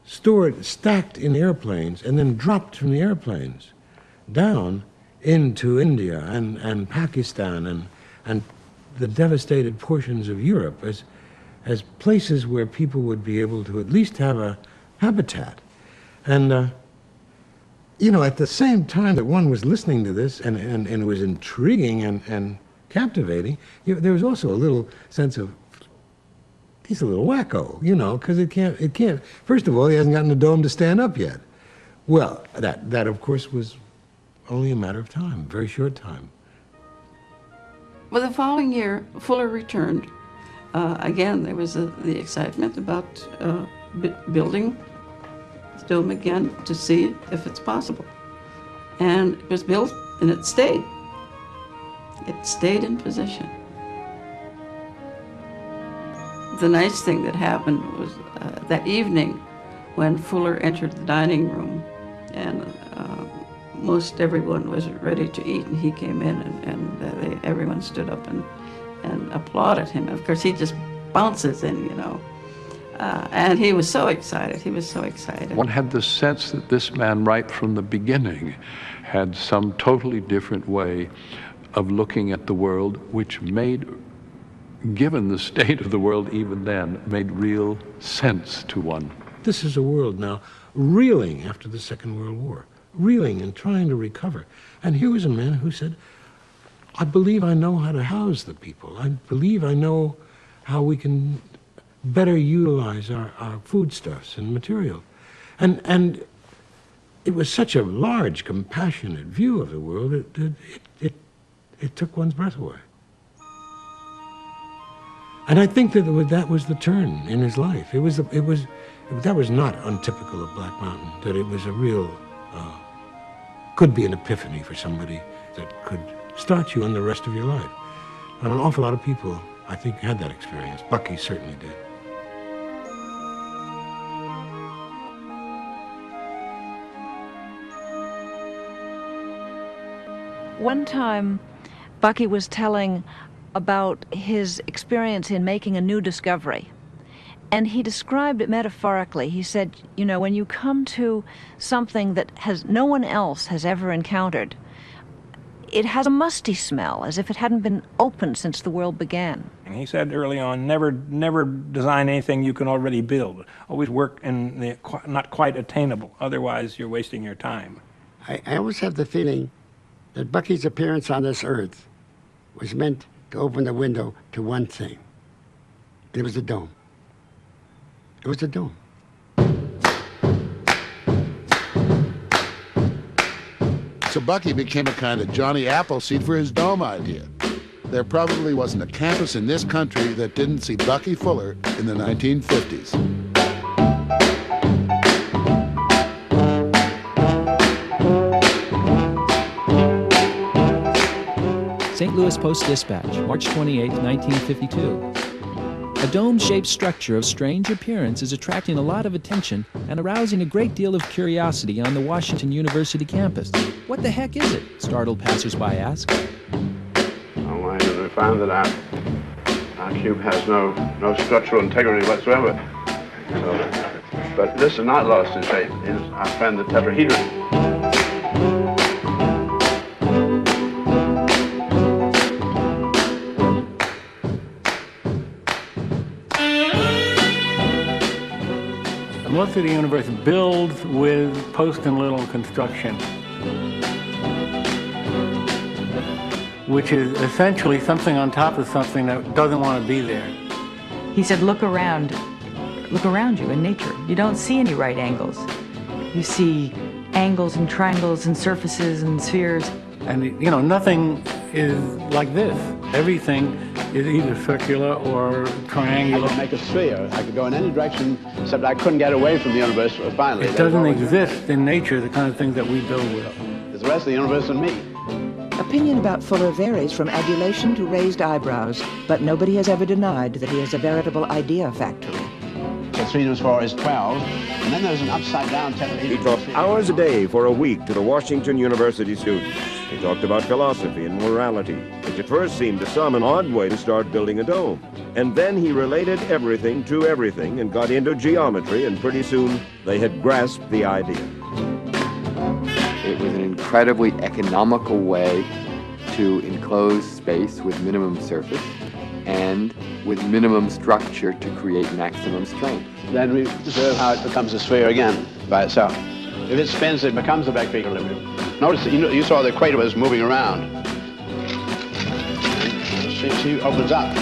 stacked in airplanes and then dropped from the airplanes down into India and Pakistan and the devastated portions of Europe as places where people would be able to at least have a habitat. And, you know, at the same time that one was listening to this and it was intriguing and captivating, there was also a little sense of, he's a little wacko, you know, because it can't, first of all, he hasn't gotten the dome to stand up yet. Well, that of course was only a matter of time, very short time. Well, the following year, Fuller returned. Again, there was the excitement about building the dome again to see if it's possible. And it was built, and it stayed. It stayed in position. The nice thing that happened was that evening when Fuller entered the dining room, and most everyone was ready to eat, and he came in, and everyone stood up and applauded him. Of course, he just bounces in, you know. And he was so excited. He was so excited. One had the sense that this man, right from the beginning, had some totally different way of looking at the world, which made, given the state of the world even then, made real sense to one. This is a world now reeling after the Second World War, reeling and trying to recover. And here was a man who said, I believe I know how to house the people. I believe I know how we can better utilize our foodstuffs and material. And it was such a large, compassionate view of the world, it took one's breath away. And I think that was the turn in his life. That was not untypical of Black Mountain, that it was a real, could be an epiphany for somebody that could start you on the rest of your life. And an awful lot of people, I think, had that experience. Bucky certainly did. One time, Bucky was telling about his experience in making a new discovery. And he described it metaphorically. He said, you know, when you come to something that no one else has ever encountered, it has a musty smell, as if it hadn't been opened since the world began. And he said early on, never design anything you can already build. Always work in the not quite attainable, otherwise you're wasting your time. I always have the feeling that Bucky's appearance on this earth was meant to open the window to one thing. It was the dome. It was the dome. So Bucky became a kind of Johnny Appleseed for his dome idea. There probably wasn't a campus in this country that didn't see Bucky Fuller in the 1950s. St. Louis Post-Dispatch, March 28, 1952. A dome-shaped structure of strange appearance is attracting a lot of attention and arousing a great deal of curiosity on the Washington University campus. What the heck is it? Startled passersby ask. Oh, we found that our cube has no structural integrity whatsoever. So, but this is not lost in shape. It is our friend the tetrahedron. Most of the universe builds with post and little construction, which is essentially something on top of something that doesn't want to be there. He said, look around you in nature. You don't see any right angles. You see angles and triangles and surfaces and spheres. And, you know, nothing is like this. Everything is either circular or triangular. I could make a sphere. I could go in any direction, except I couldn't get away from the universe finally. It doesn't exist in nature, the kind of things that we build with. There's the rest of the universe and me. Opinion about Fuller varies from adulation to raised eyebrows, but nobody has ever denied that he is a veritable idea factory. So 3 times 4 is 12, and then there's an upside-down tetrahedron. He taught hours a day for a week to the Washington University students. He talked about philosophy and morality, which at first seemed to some an odd way to start building a dome. And then he related everything to everything and got into geometry, and pretty soon they had grasped the idea. It was an incredibly economical way to enclose space with minimum surface and with minimum structure to create maximum strength. Then we observe how it becomes a sphere again by itself. If it spins, it becomes a vector equilibrium. Notice that you saw the equator was moving around. She opens up.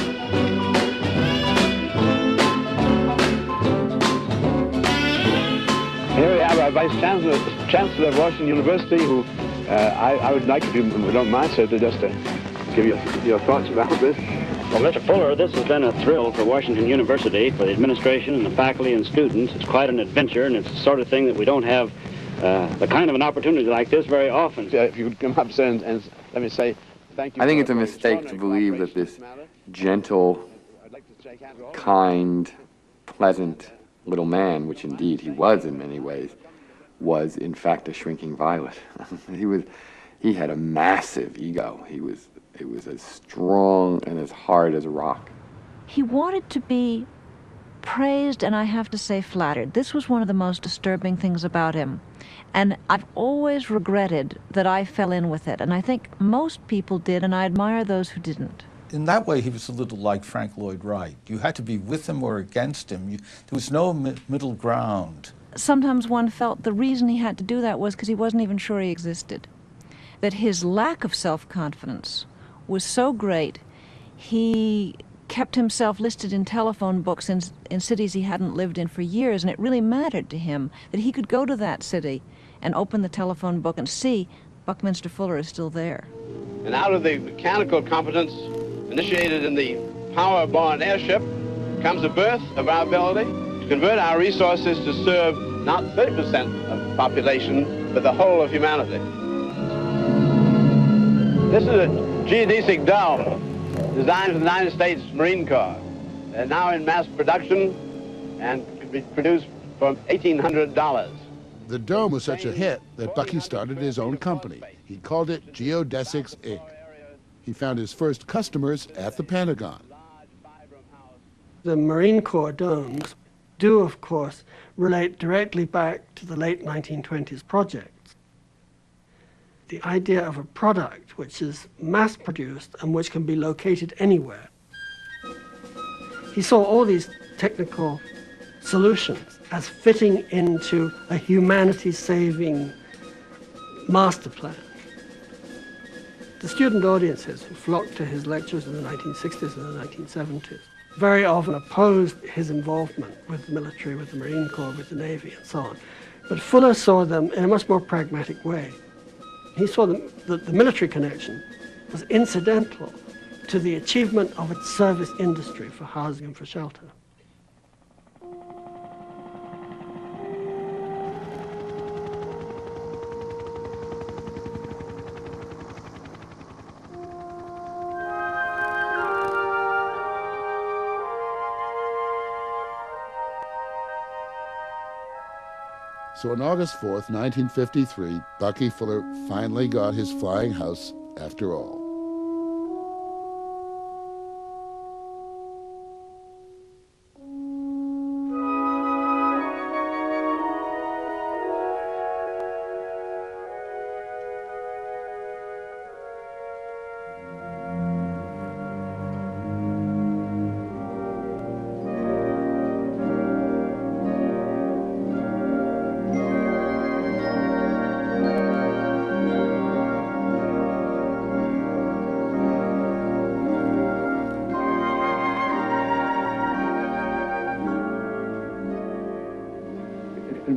Here we have our Vice Chancellor of Washington University, who I would like, if you don't mind, sir, to just give your thoughts about this. Well, Mr. Fuller, this has been a thrill for Washington University, for the administration and the faculty and students. It's quite an adventure, and it's the sort of thing that we don't have the kind of an opportunity like this very often. If you would come up, sir, and let me say thank you. I think it's a mistake to believe that this gentle, kind, pleasant little man, which indeed he was in many ways, was in fact a shrinking violet. He had a massive ego. It was as strong and as hard as a rock. He wanted to be praised, and I have to say flattered. This was one of the most disturbing things about him. And I've always regretted that I fell in with it. And I think most people did, and I admire those who didn't. In that way, he was a little like Frank Lloyd Wright. You had to be with him or against him. There was no middle ground. Sometimes one felt the reason he had to do that was because he wasn't even sure he existed. That his lack of self-confidence was so great, he kept himself listed in telephone books in cities he hadn't lived in for years, and it really mattered to him that he could go to that city and open the telephone book and see Buckminster Fuller is still there. And out of the mechanical competence initiated in the power-borne airship comes the birth of our ability to convert our resources to serve not 30% of the population, but the whole of humanity. This is a geodesic dome designed for the United States Marine Corps. They're now in mass production and could be produced for $1,800. The dome was such a hit that Bucky started his own company. He called it Geodesics, Inc. He found his first customers at the Pentagon. The Marine Corps domes do, of course, relate directly back to the late 1920s projects. The idea of a product which is mass-produced and which can be located anywhere. He saw all these technical solutions as fitting into a humanity-saving master plan. The student audiences who flocked to his lectures in the 1960s and the 1970s very often opposed his involvement with the military, with the Marine Corps, with the Navy, and so on. But Fuller saw them in a much more pragmatic way. He saw that the military connection was incidental to the achievement of its service industry for housing and for shelter. So on August 4th, 1953, Bucky Fuller finally got his flying house after all.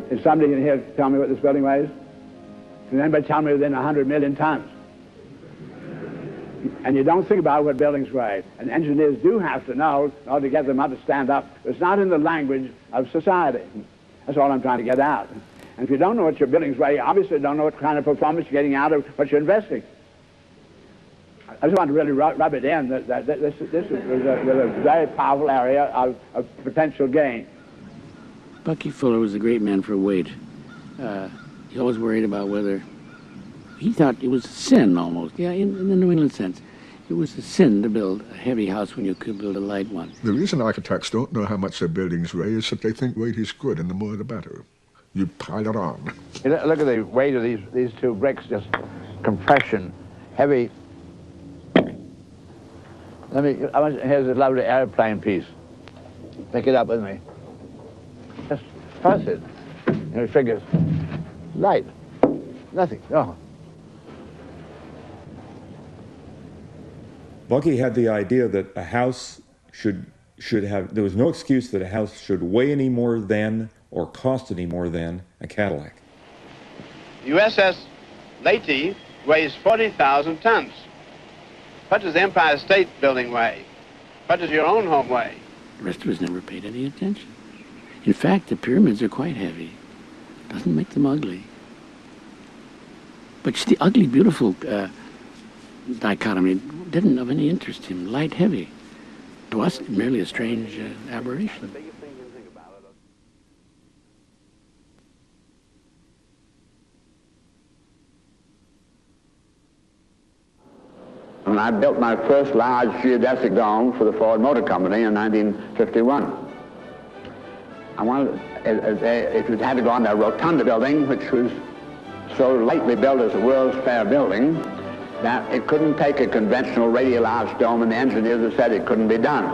Is somebody in here to tell me what this building weighs? Can anybody tell me within 100 million tons? And you don't think about what buildings weigh. And engineers do have to know in order to get them up to stand up. It's not in the language of society. That's all I'm trying to get out. And if you don't know what your buildings weigh, you obviously don't know what kind of performance you're getting out of what you're investing. I just want to really rub it in that this was a very powerful area of potential gain. Bucky Fuller was a great man for weight. He always worried about whether... He thought it was a sin almost, yeah, in the New England sense. It was a sin to build a heavy house when you could build a light one. The reason architects don't know how much their buildings weigh is that they think weight is good, and the more the better. You pile it on. Look at the weight of these two bricks, just compression, heavy. Here's a lovely airplane piece. Pick it up with me. Just toss it. Your fingers. Light. Nothing. Oh. Bucky had the idea that a house should have, there was no excuse that a house should weigh any more than or cost any more than a Cadillac. USS Leyte weighs 40,000 tons. What does the Empire State Building weigh? What does your own home weigh? The rest of us never paid any attention. In fact, the pyramids are quite heavy. Doesn't make them ugly. But the ugly, beautiful dichotomy didn't have any interest in light, heavy. To us, merely a strange aberration. And I built my first large geodesic dome for the Ford Motor Company in 1951. I wanted, if it had to go on that rotunda building, which was so lately built as a World's Fair building, that it couldn't take a conventional radial arch dome, and the engineers had said it couldn't be done.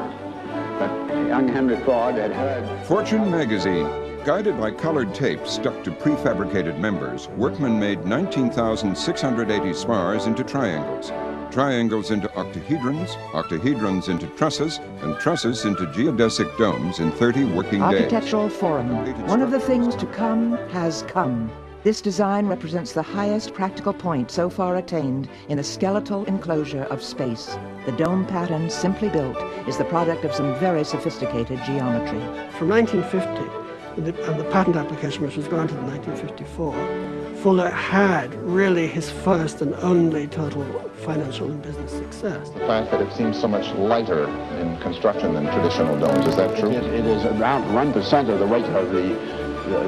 But young Henry Ford had heard. Fortune magazine. Guided by colored tape stuck to prefabricated members, workmen made 19,680 spars into triangles, triangles into octahedrons, octahedrons into trusses, and trusses into geodesic domes in 30 working days. Architectural Forum. One of the things to come has come. This design represents the highest practical point so far attained in the skeletal enclosure of space. The dome pattern, simply built, is the product of some very sophisticated geometry. From 1950, and the patent application, which was granted in 1954, Fuller had really his first and only total financial and business success. The fact that it seems so much lighter in construction than traditional domes, is that true? It is around 1% of the weight of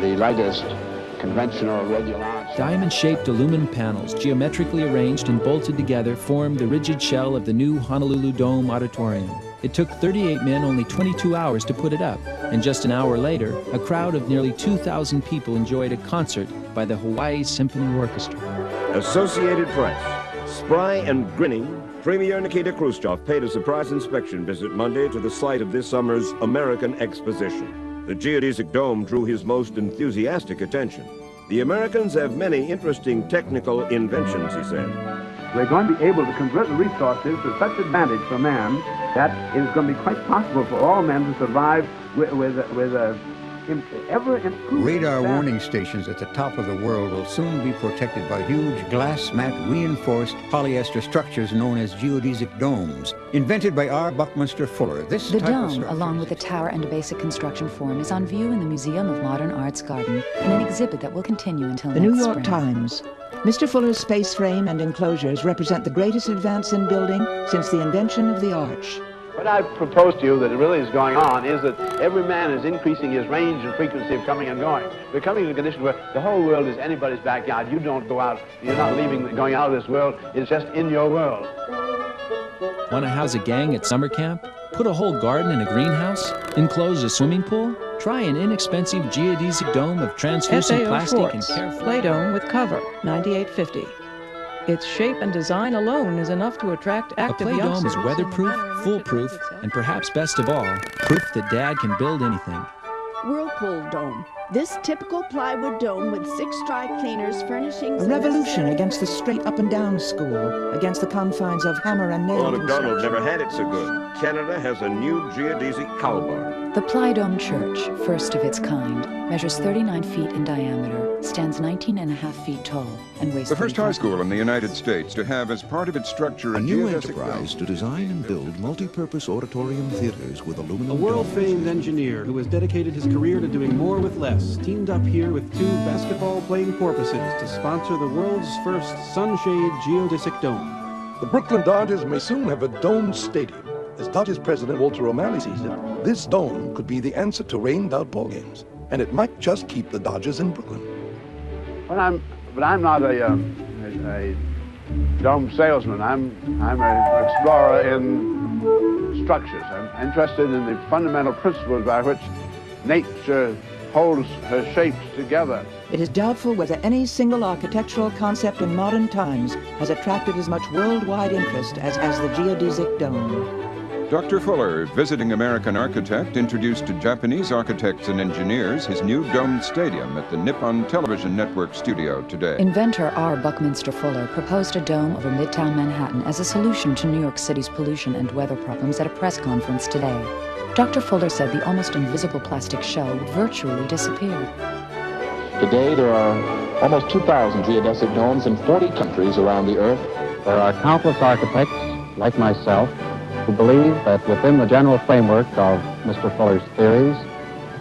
the lightest conventional radial arch. Diamond-shaped aluminum panels, geometrically arranged and bolted together, formed the rigid shell of the new Honolulu Dome Auditorium. It took 38 men only 22 hours to put it up, and just an hour later, a crowd of nearly 2,000 people enjoyed a concert by the Hawaii Symphony Orchestra. Associated Press. Spry and grinning, Premier Nikita Khrushchev paid a surprise inspection visit Monday to the site of this summer's American Exposition. The geodesic dome drew his most enthusiastic attention. The Americans have many interesting technical inventions, he said. We're going to be able to convert the resources to such advantage for man that it is going to be quite possible for all men to survive with a ever improved. Radar warning stations at the top of the world will soon be protected by huge glass mat reinforced polyester structures known as geodesic domes. Invented by R. Buckminster Fuller, The dome, along with the tower and a basic construction form, is on view in the Museum of Modern Art's garden in an exhibit that will continue until The next New York spring. Times. Mr. Fuller's space frame and enclosures represent the greatest advance in building since the invention of the arch. What I propose to you that really is going on is that every man is increasing his range and frequency of coming and going. We're coming to a condition where the whole world is anybody's backyard. You don't go out, you're not going out of this world, it's just in your world. Want to house a gang at summer camp? Put a whole garden in a greenhouse? Enclose a swimming pool? Try an inexpensive geodesic dome of translucent FAO plastic Schwartz, and careful... Play dome with cover, $98.50. Its shape and design alone is enough to attract A active play dome youngsters. is weatherproof, foolproof, and perhaps best of all, proof that Dad can build anything. Whirlpool Dome. This typical plywood dome with 6 dry cleaners, furnishings... A revolution against the straight up and down school, against the confines of hammer and nail Oh, McDonald construction. never had it so good. Canada has a new geodesic cow barn. The Plydome Church, first of its kind, measures 39 feet in diameter, stands 19.5 feet tall, and weighs The first 35 high school in the United States to have as part of its structure A new geodesic enterprise to design and build multi-purpose auditorium theaters with aluminum A world-famed engineer who has dedicated his career to doing more with less, teamed up here with 2 basketball-playing porpoises to sponsor the world's first sunshade geodesic dome. The Brooklyn Dodgers may soon have a domed stadium. As Dodgers president Walter O'Malley sees it, this dome could be the answer to rained-out ball games, and it might just keep the Dodgers in Brooklyn. But I'm not a dome salesman. I'm an explorer in structures. I'm interested in the fundamental principles by which nature holds her shapes together. It is doubtful whether any single architectural concept in modern times has attracted as much worldwide interest as has the geodesic dome. Dr. Fuller, visiting American architect, introduced to Japanese architects and engineers his new domed stadium at the Nippon Television Network studio today. Inventor R. Buckminster Fuller proposed a dome over Midtown Manhattan as a solution to New York City's pollution and weather problems at a press conference today. Dr. Fuller said the almost invisible plastic shell would virtually disappear. Today, there are almost 2,000 geodesic domes in 40 countries around the Earth. There are countless architects, like myself, who believe that within the general framework of Mr. Fuller's theories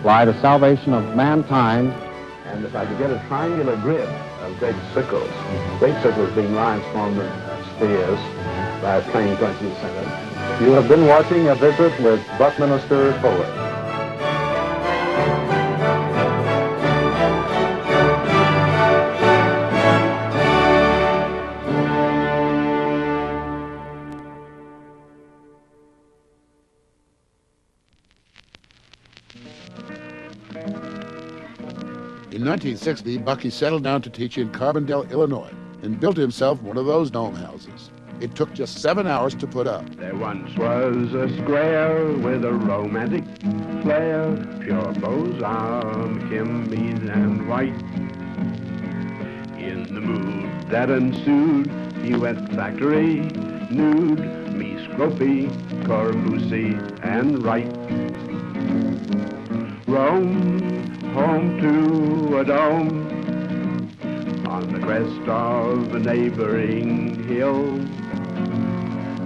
lie the salvation of mankind. And if I could get a triangular grid of great circles being lines formed in spheres by a plane going through the center. You have been watching A Visit with Buckminster Fuller. In 1960, Bucky settled down to teach in Carbondale, Illinois, and built himself one of those dome houses. It took just 7 hours to put up. There once was a square with a romantic flair, pure Beaux-Arts, chimneys and white. In the mood that ensued, he went factory nude, me Scropey, Corbusier, and Wright. Rome, home to a dome, on the crest of a neighboring hill,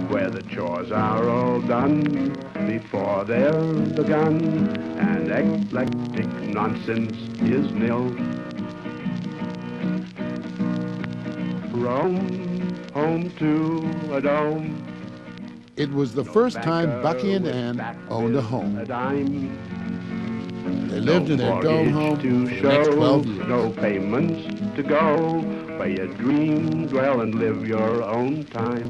where the chores are all done before they're begun, and eclectic nonsense is nil. Rome, home to a dome. It was the first time Bucky and Ann owned a home. They lived in their dome home for the next 12 years. No payments to go, where you dream, dwell, and live your own time.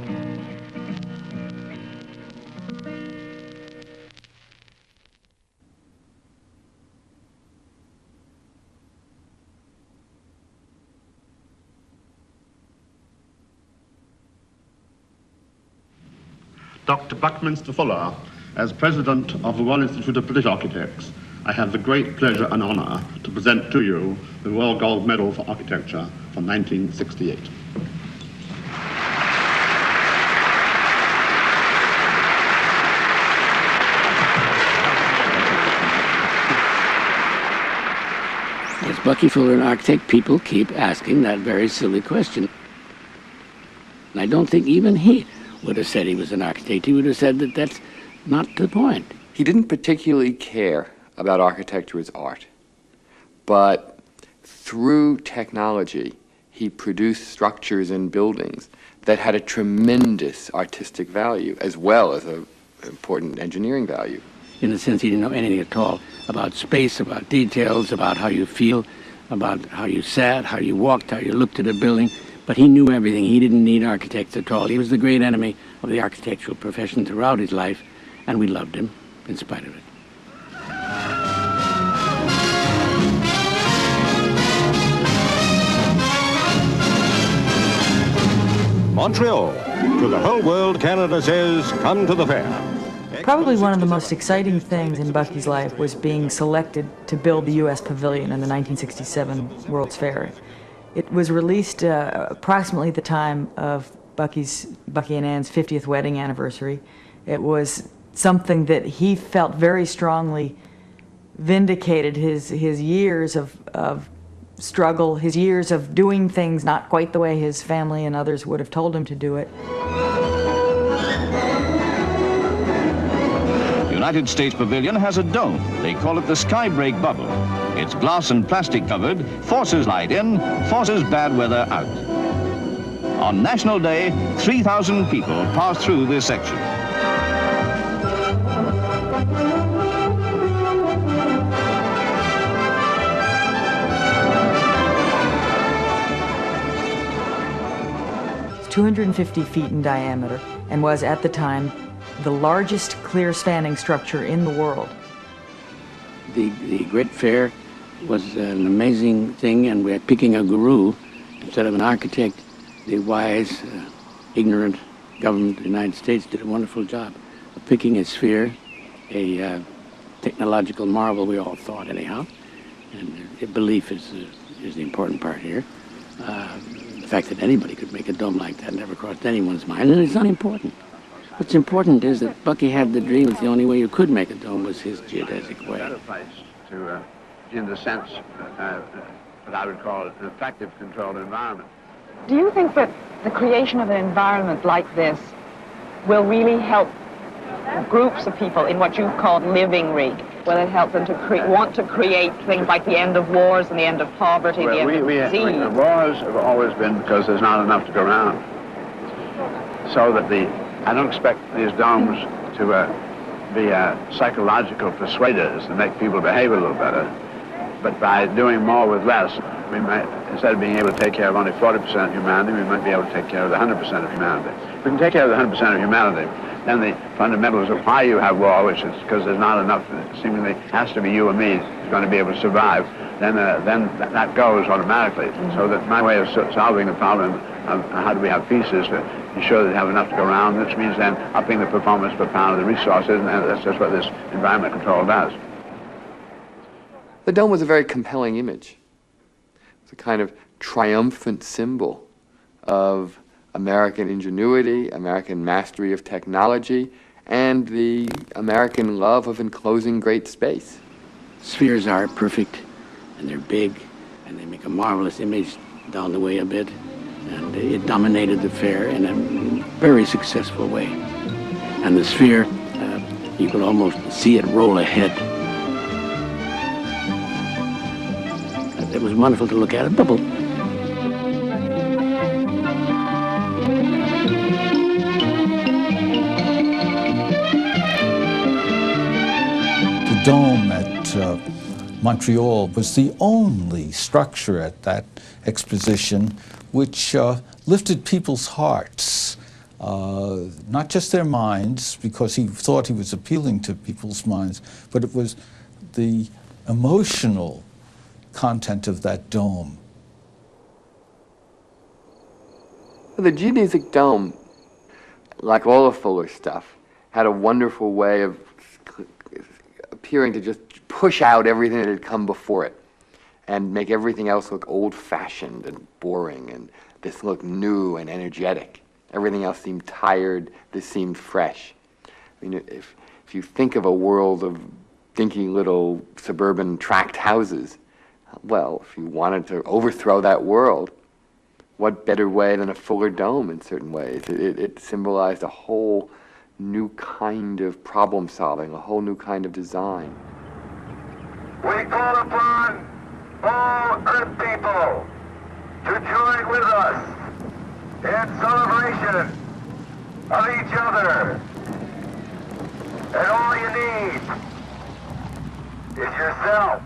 Dr. Buckminster Fuller, as President of the Royal Institute of British Architects, I have the great pleasure and honor to present to you the Royal Gold Medal for Architecture from 1968. As Bucky Fuller, an architect, people keep asking that very silly question. And I don't think even he would have said he was an architect. He would have said that that's not the point. He didn't particularly care about architecture as art, but through technology, he produced structures and buildings that had a tremendous artistic value as well as an important engineering value. In the sense he didn't know anything at all about space, about details, about how you feel, about how you sat, how you walked, how you looked at a building. But he knew everything. He didn't need architects at all. He was the great enemy of the architectural profession throughout his life, and we loved him in spite of it. Montreal. To the whole world, Canada says, come to the fair. Probably one of the most exciting things in Bucky's life was being selected to build the U.S. Pavilion in the 1967 World's Fair. It was released approximately at the time of Bucky and Ann's 50th wedding anniversary. It was something that he felt very strongly vindicated his years of struggle, his years of doing things not quite the way his family and others would have told him to do it. The United States Pavilion has a dome. They call it the Skybreak Bubble. It's glass and plastic covered, forces light in, forces bad weather out. On National Day, 3,000 people pass through this section. It's 250 feet in diameter and was at the time the largest clear spanning structure in the world. The Grit Fair was an amazing thing, and we're picking a guru instead of an architect. The wise, ignorant government of the United States did a wonderful job of picking a sphere, a technological marvel, we all thought anyhow, and belief is the important part here. The fact that anybody could make a dome like that never crossed anyone's mind, and it's unimportant. What's important is that Bucky had the dream that the only way you could make a dome was his geodesic way. Better place to, in the sense, what I would call an effective controlled environment. Do you think that the creation of an environment like this will really help groups of people in what you've called living rig? Will it help them to want to create things like the end of wars and the end of poverty, the end of disease? Wars have always been because there's not enough to go around. So that I don't expect these domes to be psychological persuaders to make people behave a little better. But by doing more with less, we might, instead of being able to take care of only 40% of humanity, we might be able to take care of the 100% of humanity. If we can take care of the 100% of humanity, then the fundamentals of why you have war, which is because there's not enough, seemingly has to be you and me is going to be able to survive, then that goes automatically. So that my way of solving the problem of how do we have peace is to ensure that you have enough to go around, which means then upping the performance per pound of the resources, and that's just what this environment control does. The dome was a very compelling image. It's a kind of triumphant symbol of American ingenuity, American mastery of technology, and the American love of enclosing great space. Spheres are perfect, and they're big, and they make a marvelous image down the way a bit, and it dominated the fair in a very successful way. And the sphere, you could almost see it roll ahead. It was wonderful to look at it bubble. The dome at Montreal was the only structure at that exposition which lifted people's hearts, not just their minds, because he thought he was appealing to people's minds, but it was the emotional content of that dome. The geodesic dome, like all of Fuller's stuff, had a wonderful way of appearing to just push out everything that had come before it and make everything else look old-fashioned and boring, and this looked new and energetic. Everything else seemed tired, this seemed fresh. I mean, if you think of a world of dinky little suburban tract houses, well, if you wanted to overthrow that world, what better way than a Fuller dome in certain ways? It symbolized a whole new kind of problem solving, a whole new kind of design. We call upon all Earth people to join with us in celebration of each other. And all you need is yourself.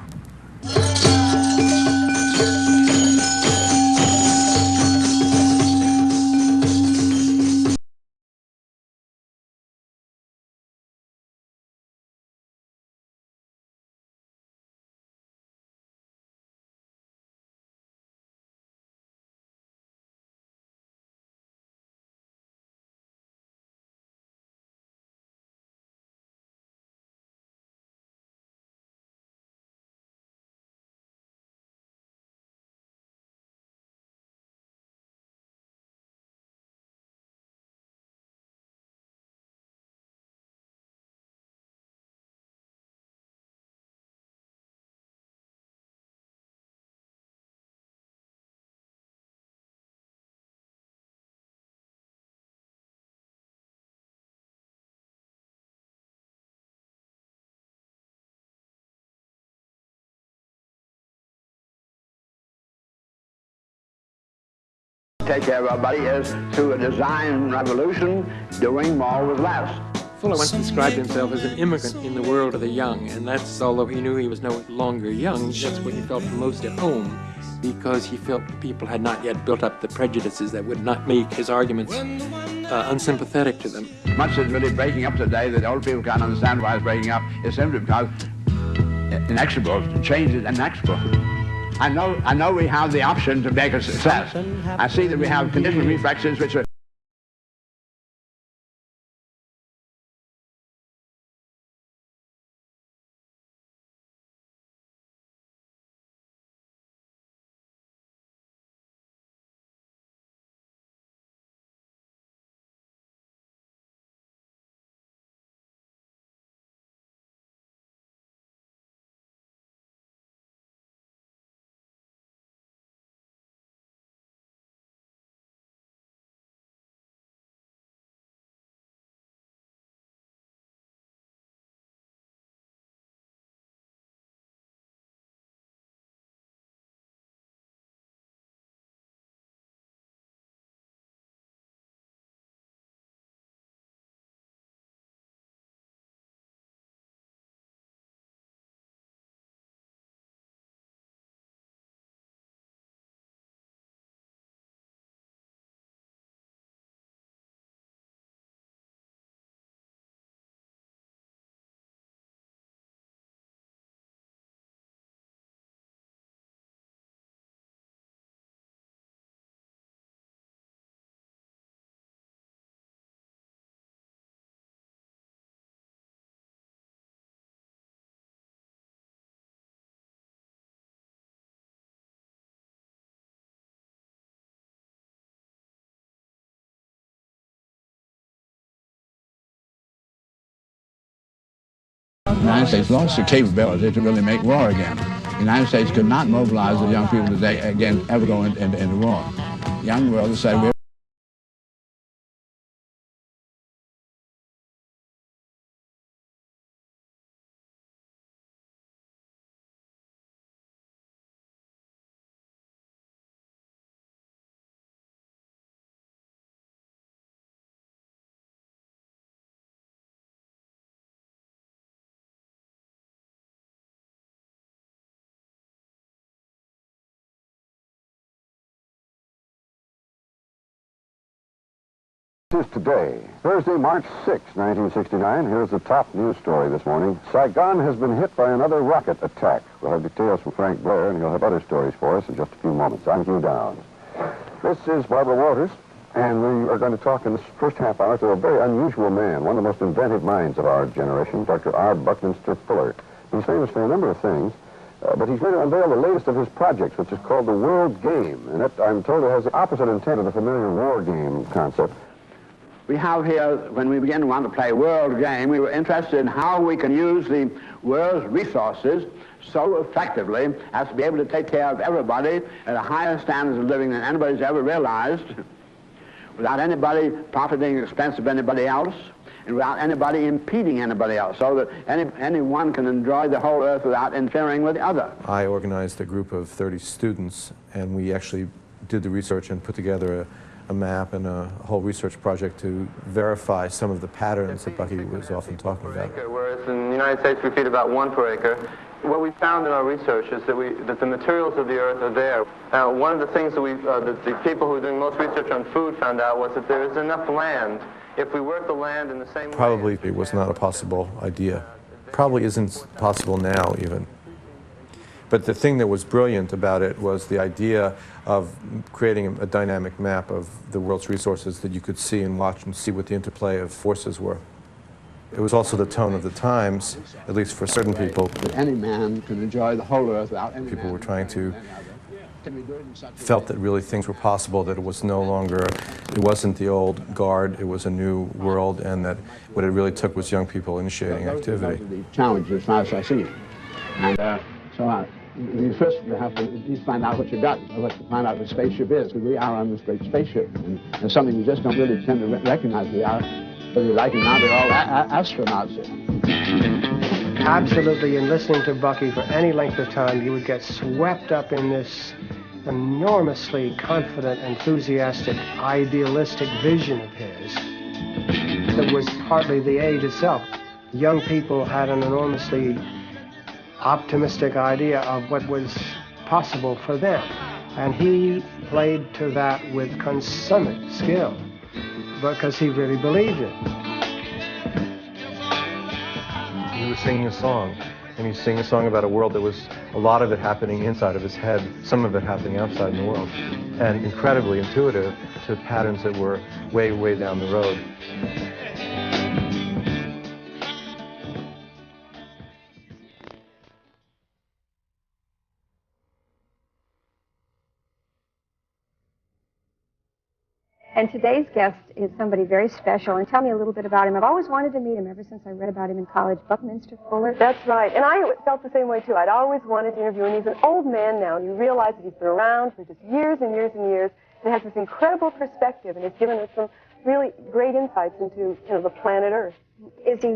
Take care of our body is through a design revolution, doing more with less. Fuller once described himself as an immigrant in the world of the young, and that's, although he knew he was no longer young, that's where he felt most at home, because he felt people had not yet built up the prejudices that would not make his arguments unsympathetic to them. Much is really breaking up today that old people can't understand why it's breaking up. It's simply because inexorable. Change is inexorable. I know we have the option to make a success. I see that we have conditioned reflexes which are The United States lost the capability to really make war again. The United States could not mobilize the young people today again ever go into war. The young world decided we're This is today, Thursday, March 6, 1969. Here's the top news story this morning. Saigon has been hit by another rocket attack. We'll have details from Frank Blair, and he'll have other stories for us in just a few moments. I'm Hugh Downs. This is Barbara Walters, and we are going to talk in this first half hour to a very unusual man, one of the most inventive minds of our generation, Dr. R. Buckminster Fuller. He's famous for a number of things, but he's going to unveil the latest of his projects, which is called the World Game. And it, I'm told, it has the opposite intent of the familiar war game concept. we have here, when we began to want to play world game, we were interested in how we can use the world's resources so effectively as to be able to take care of everybody at a higher standard of living than anybody's ever realized, without anybody profiting at the expense of anybody else, and without anybody impeding anybody else, so that anyone can enjoy the whole earth without interfering with the other. I organized a group of 30 students, and we actually did the research and put together a map and a whole research project to verify some of the patterns that Bucky was often talking about. Whereas in the United States we feed about 1 per acre. What we found in our research is that the materials of the earth are there. Now, one of the things that the people who were doing most research on food found out was that there is enough land. If we work the land in the same way... Probably it was not a possible idea. Probably isn't possible now, even. But the thing that was brilliant about it was the idea of creating a dynamic map of the world's resources that you could see and watch and see what the interplay of forces were. It was also the tone of the times, at least for certain people. That any man can enjoy the whole earth without any people were trying to, felt that really things were possible, that it was no longer, it wasn't the old guard, it was a new world, and that what it really took was young people initiating activity. The challenge as far as I see it. And you first have to at least find out what you got, or to find out what the spaceship is, because we are on this great spaceship, and it's something we just don't really tend to recognize. We are, whether you like it now, they're all astronauts. Absolutely, in listening to Bucky for any length of time, you would get swept up in this enormously confident, enthusiastic, idealistic vision of his that was partly the age itself. Young people had an enormously optimistic idea of what was possible for them. And he played to that with consummate skill because he really believed it. He was singing a song, And he sang a song about a world that was a lot of it happening inside of his head, some of it happening outside in the world, and incredibly intuitive to patterns that were way, way down the road. And today's guest is somebody very special. And tell me a little bit about him. I've always wanted to meet him ever since I read about him in college. Buckminster Fuller. That's right. And I felt the same way, too. I'd always wanted to interview him. He's an old man now, and you realize that he's been around for just years and years and years, and has this incredible perspective, and has given us some really great insights into, the planet Earth. Is he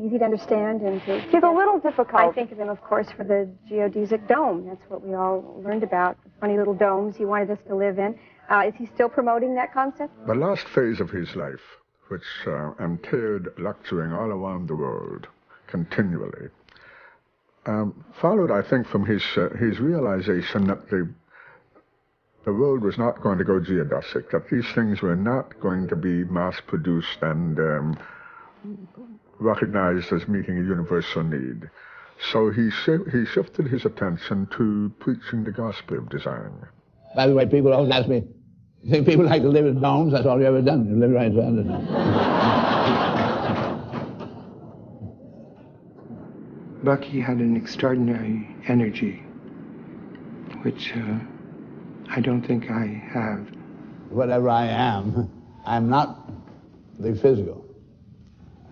easy to understand? He's a little difficult. I think of him, of course, for the geodesic dome. That's what we all learned about, the funny little domes he wanted us to live in. Is he still promoting that concept? The last phase of his life, which entailed lecturing all around the world continually, followed, I think, from his realization that the world was not going to go geodesic, that these things were not going to be mass-produced and recognized as meeting a universal need. So he shifted his attention to preaching the gospel of design. By the way, people always ask me, you think people like to live in domes? That's all you've ever done. You live right around it. Bucky had an extraordinary energy, which I don't think I have. Whatever I am, I'm not the physical.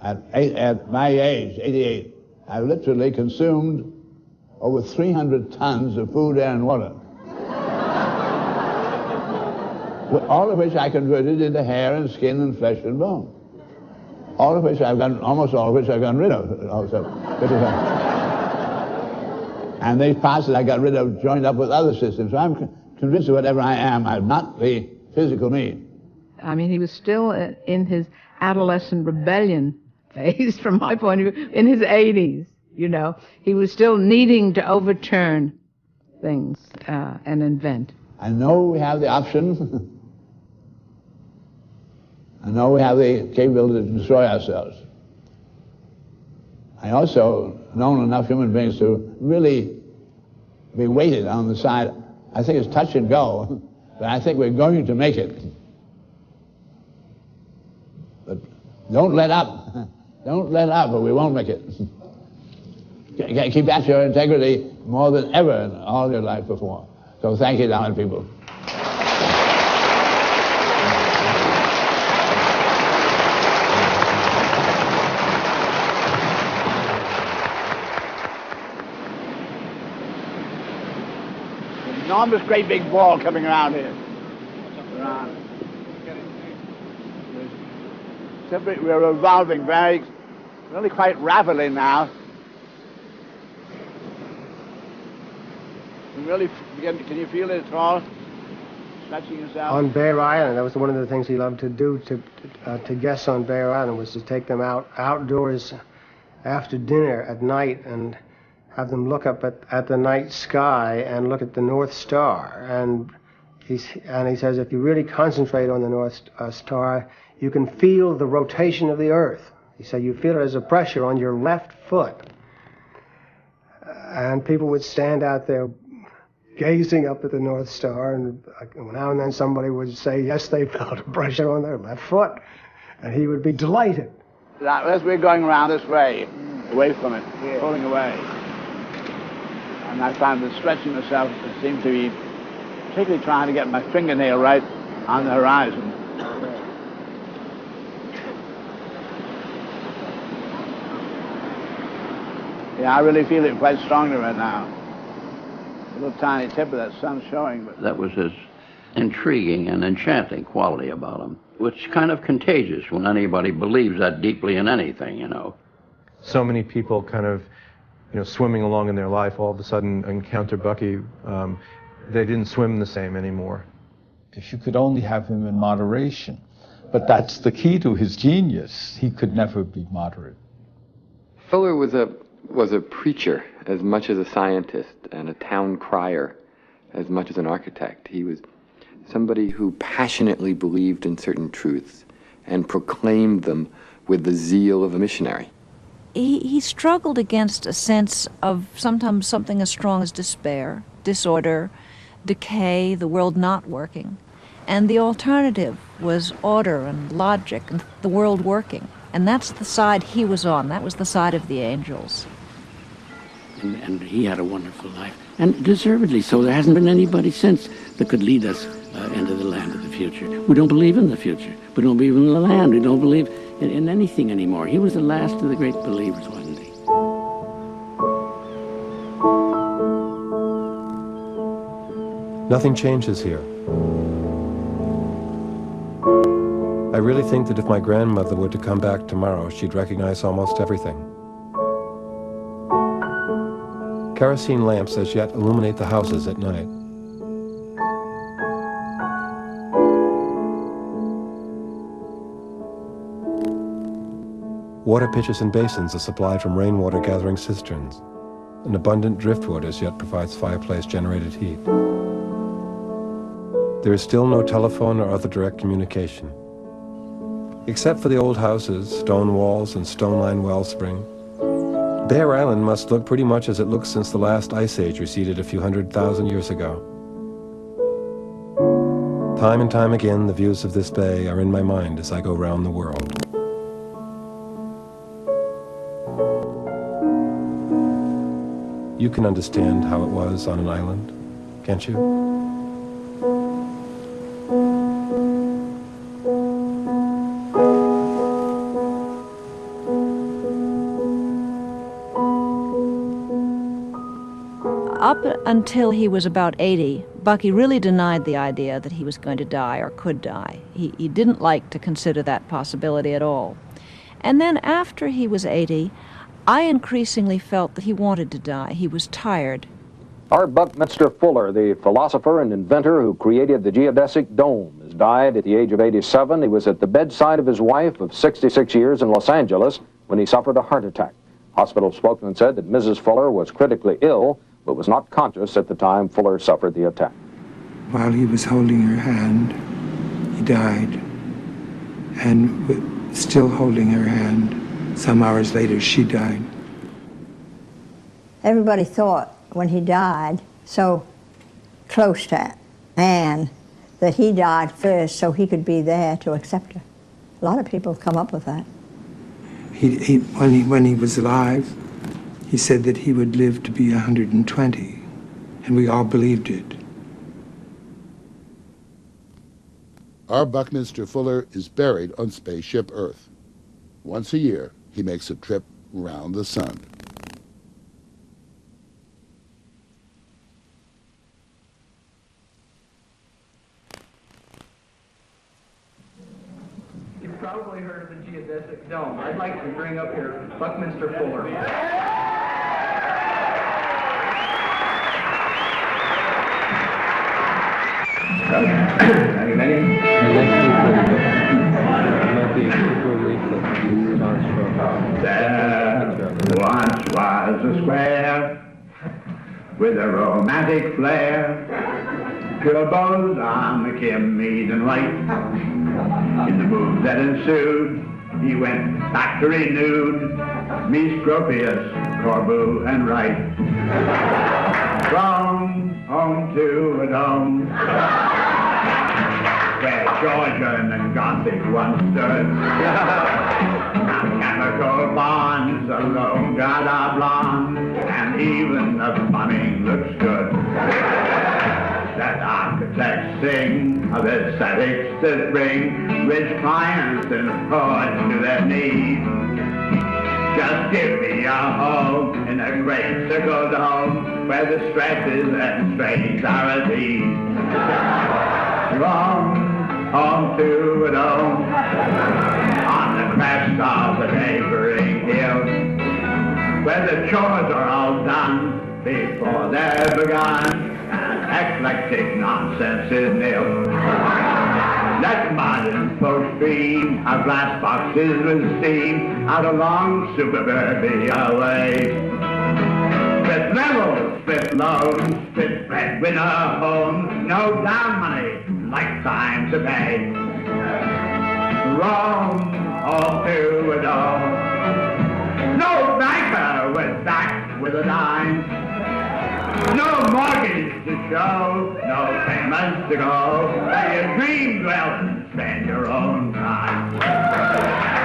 At my age, 88, I've literally consumed over 300 tons of food, air, and water. All of which I converted into hair and skin and flesh and bone. All of which almost all of which I've gotten rid of. Also. And these parts that I got rid of joined up with other systems. So I'm convinced that whatever I am, I'm not the physical me. I mean, he was still in his adolescent rebellion phase, from my point of view, in his 80s, He was still needing to overturn things and invent. I know we have the option. I know we have the capability to destroy ourselves. I also know enough human beings to really be weighted on the side. I think it's touch and go, but I think we're going to make it. But don't let up. Don't let up, or we won't make it. Keep at your integrity more than ever in all your life before. So thank you, darling people. Enormous, great big ball coming around here. We're evolving really quite rapidly now. Really, can you feel it at all? Stretching yourself? On Bear Island, that was one of the things he loved to do to guests on Bear Island, was to take them outdoors after dinner at night and have them look up at the night sky and look at the North Star. And he says if you really concentrate on the North Star, you can feel the rotation of the Earth. He said you feel it as a pressure on your left foot. And people would stand out there gazing up at the North Star, and now and then somebody would say, yes, they felt a pressure on their left foot. And he would be delighted. As we're going around this way, away from it, pulling away. And I found that stretching myself, it seemed to be particularly trying to get my fingernail right on the horizon. Yeah, I really feel it quite strongly right now. A little tiny tip of that sun showing. But that was his intriguing and enchanting quality about him, which kind of contagious when anybody believes that deeply in anything, So many people kind of, swimming along in their life, all of a sudden encounter Bucky. They didn't swim the same anymore. If you could only have him in moderation. But that's the key to his genius. He could never be moderate. Fuller was a preacher as much as a scientist, and a town crier as much as an architect. He was somebody who passionately believed in certain truths and proclaimed them with the zeal of a missionary. he struggled against a sense of sometimes something as strong as despair, disorder, decay, the world not working. And the alternative was order and logic and the world working. And that's the side he was on. That was the side of the angels. And he had a wonderful life, and deservedly so. There hasn't been anybody since that could lead us into the land of the future. We don't believe in the future. We don't believe in the land. We don't believe in anything anymore. He was the last of the great believers, wasn't he? Nothing changes here. I really think that if my grandmother were to come back tomorrow, she'd recognize almost everything. Kerosene lamps as yet illuminate the houses at night. Water pitchers and basins are supplied from rainwater gathering cisterns. An abundant driftwood as yet provides fireplace-generated heat. There is still no telephone or other direct communication. Except for the old houses, stone walls, and stone-lined wellspring, Bear Island must look pretty much as it looks since the last ice age receded a few 100,000 years ago. Time and time again, the views of this bay are in my mind as I go round the world. You can understand how it was on an island, can't you? Up until he was about 80, Bucky really denied the idea that he was going to die or could die. He didn't like to consider that possibility at all. And then after he was 80, I increasingly felt that he wanted to die. He was tired. Our Buckminster Fuller, the philosopher and inventor who created the geodesic dome, has died at the age of 87. He was at the bedside of his wife of 66 years in Los Angeles when he suffered a heart attack. Hospital spokesman said that Mrs. Fuller was critically ill, but was not conscious at the time Fuller suffered the attack. While he was holding her hand, he died. And still holding her hand, some hours later, she died. Everybody thought when he died, so close to Anne, that he died first so he could be there to accept her. A lot of people come up with that. When he was alive, he said that he would live to be 120, and we all believed it. Our Buckminster Fuller is buried on Spaceship Earth. Once a year, he makes a trip round the sun. You've probably heard of the geodesic dome. I'd like to bring up here Buckminster Fuller. Are you ready? There once was a square with a romantic flair. Pure bows on the chimneys and light. In the move that ensued, he went factory nude. Me Scropius, Corbu, and Wright. From home to a dome, where Georgian and Gothic once stood. Now chemical bonds alone got our blonde, and even the plumbing looks good. That architects sing of aesthetics that bring rich clients and poets to their knees. Just give me a home in a great circle dome where the stresses and strains are at ease. From home to a dome on the crest of the neighboring hill, where the chores are all done before they're begun, and eclectic nonsense is nil. Let modern folks dream of glass boxes with steam out along suburbia ways. Spit levels, spit loans, spit breadwinner homes, no down money, lifetime to pay. Rome, all to a dome, No banker was back with a dime. No mortgage to show, no payments to go. Where your dreams dwell, spend your own time.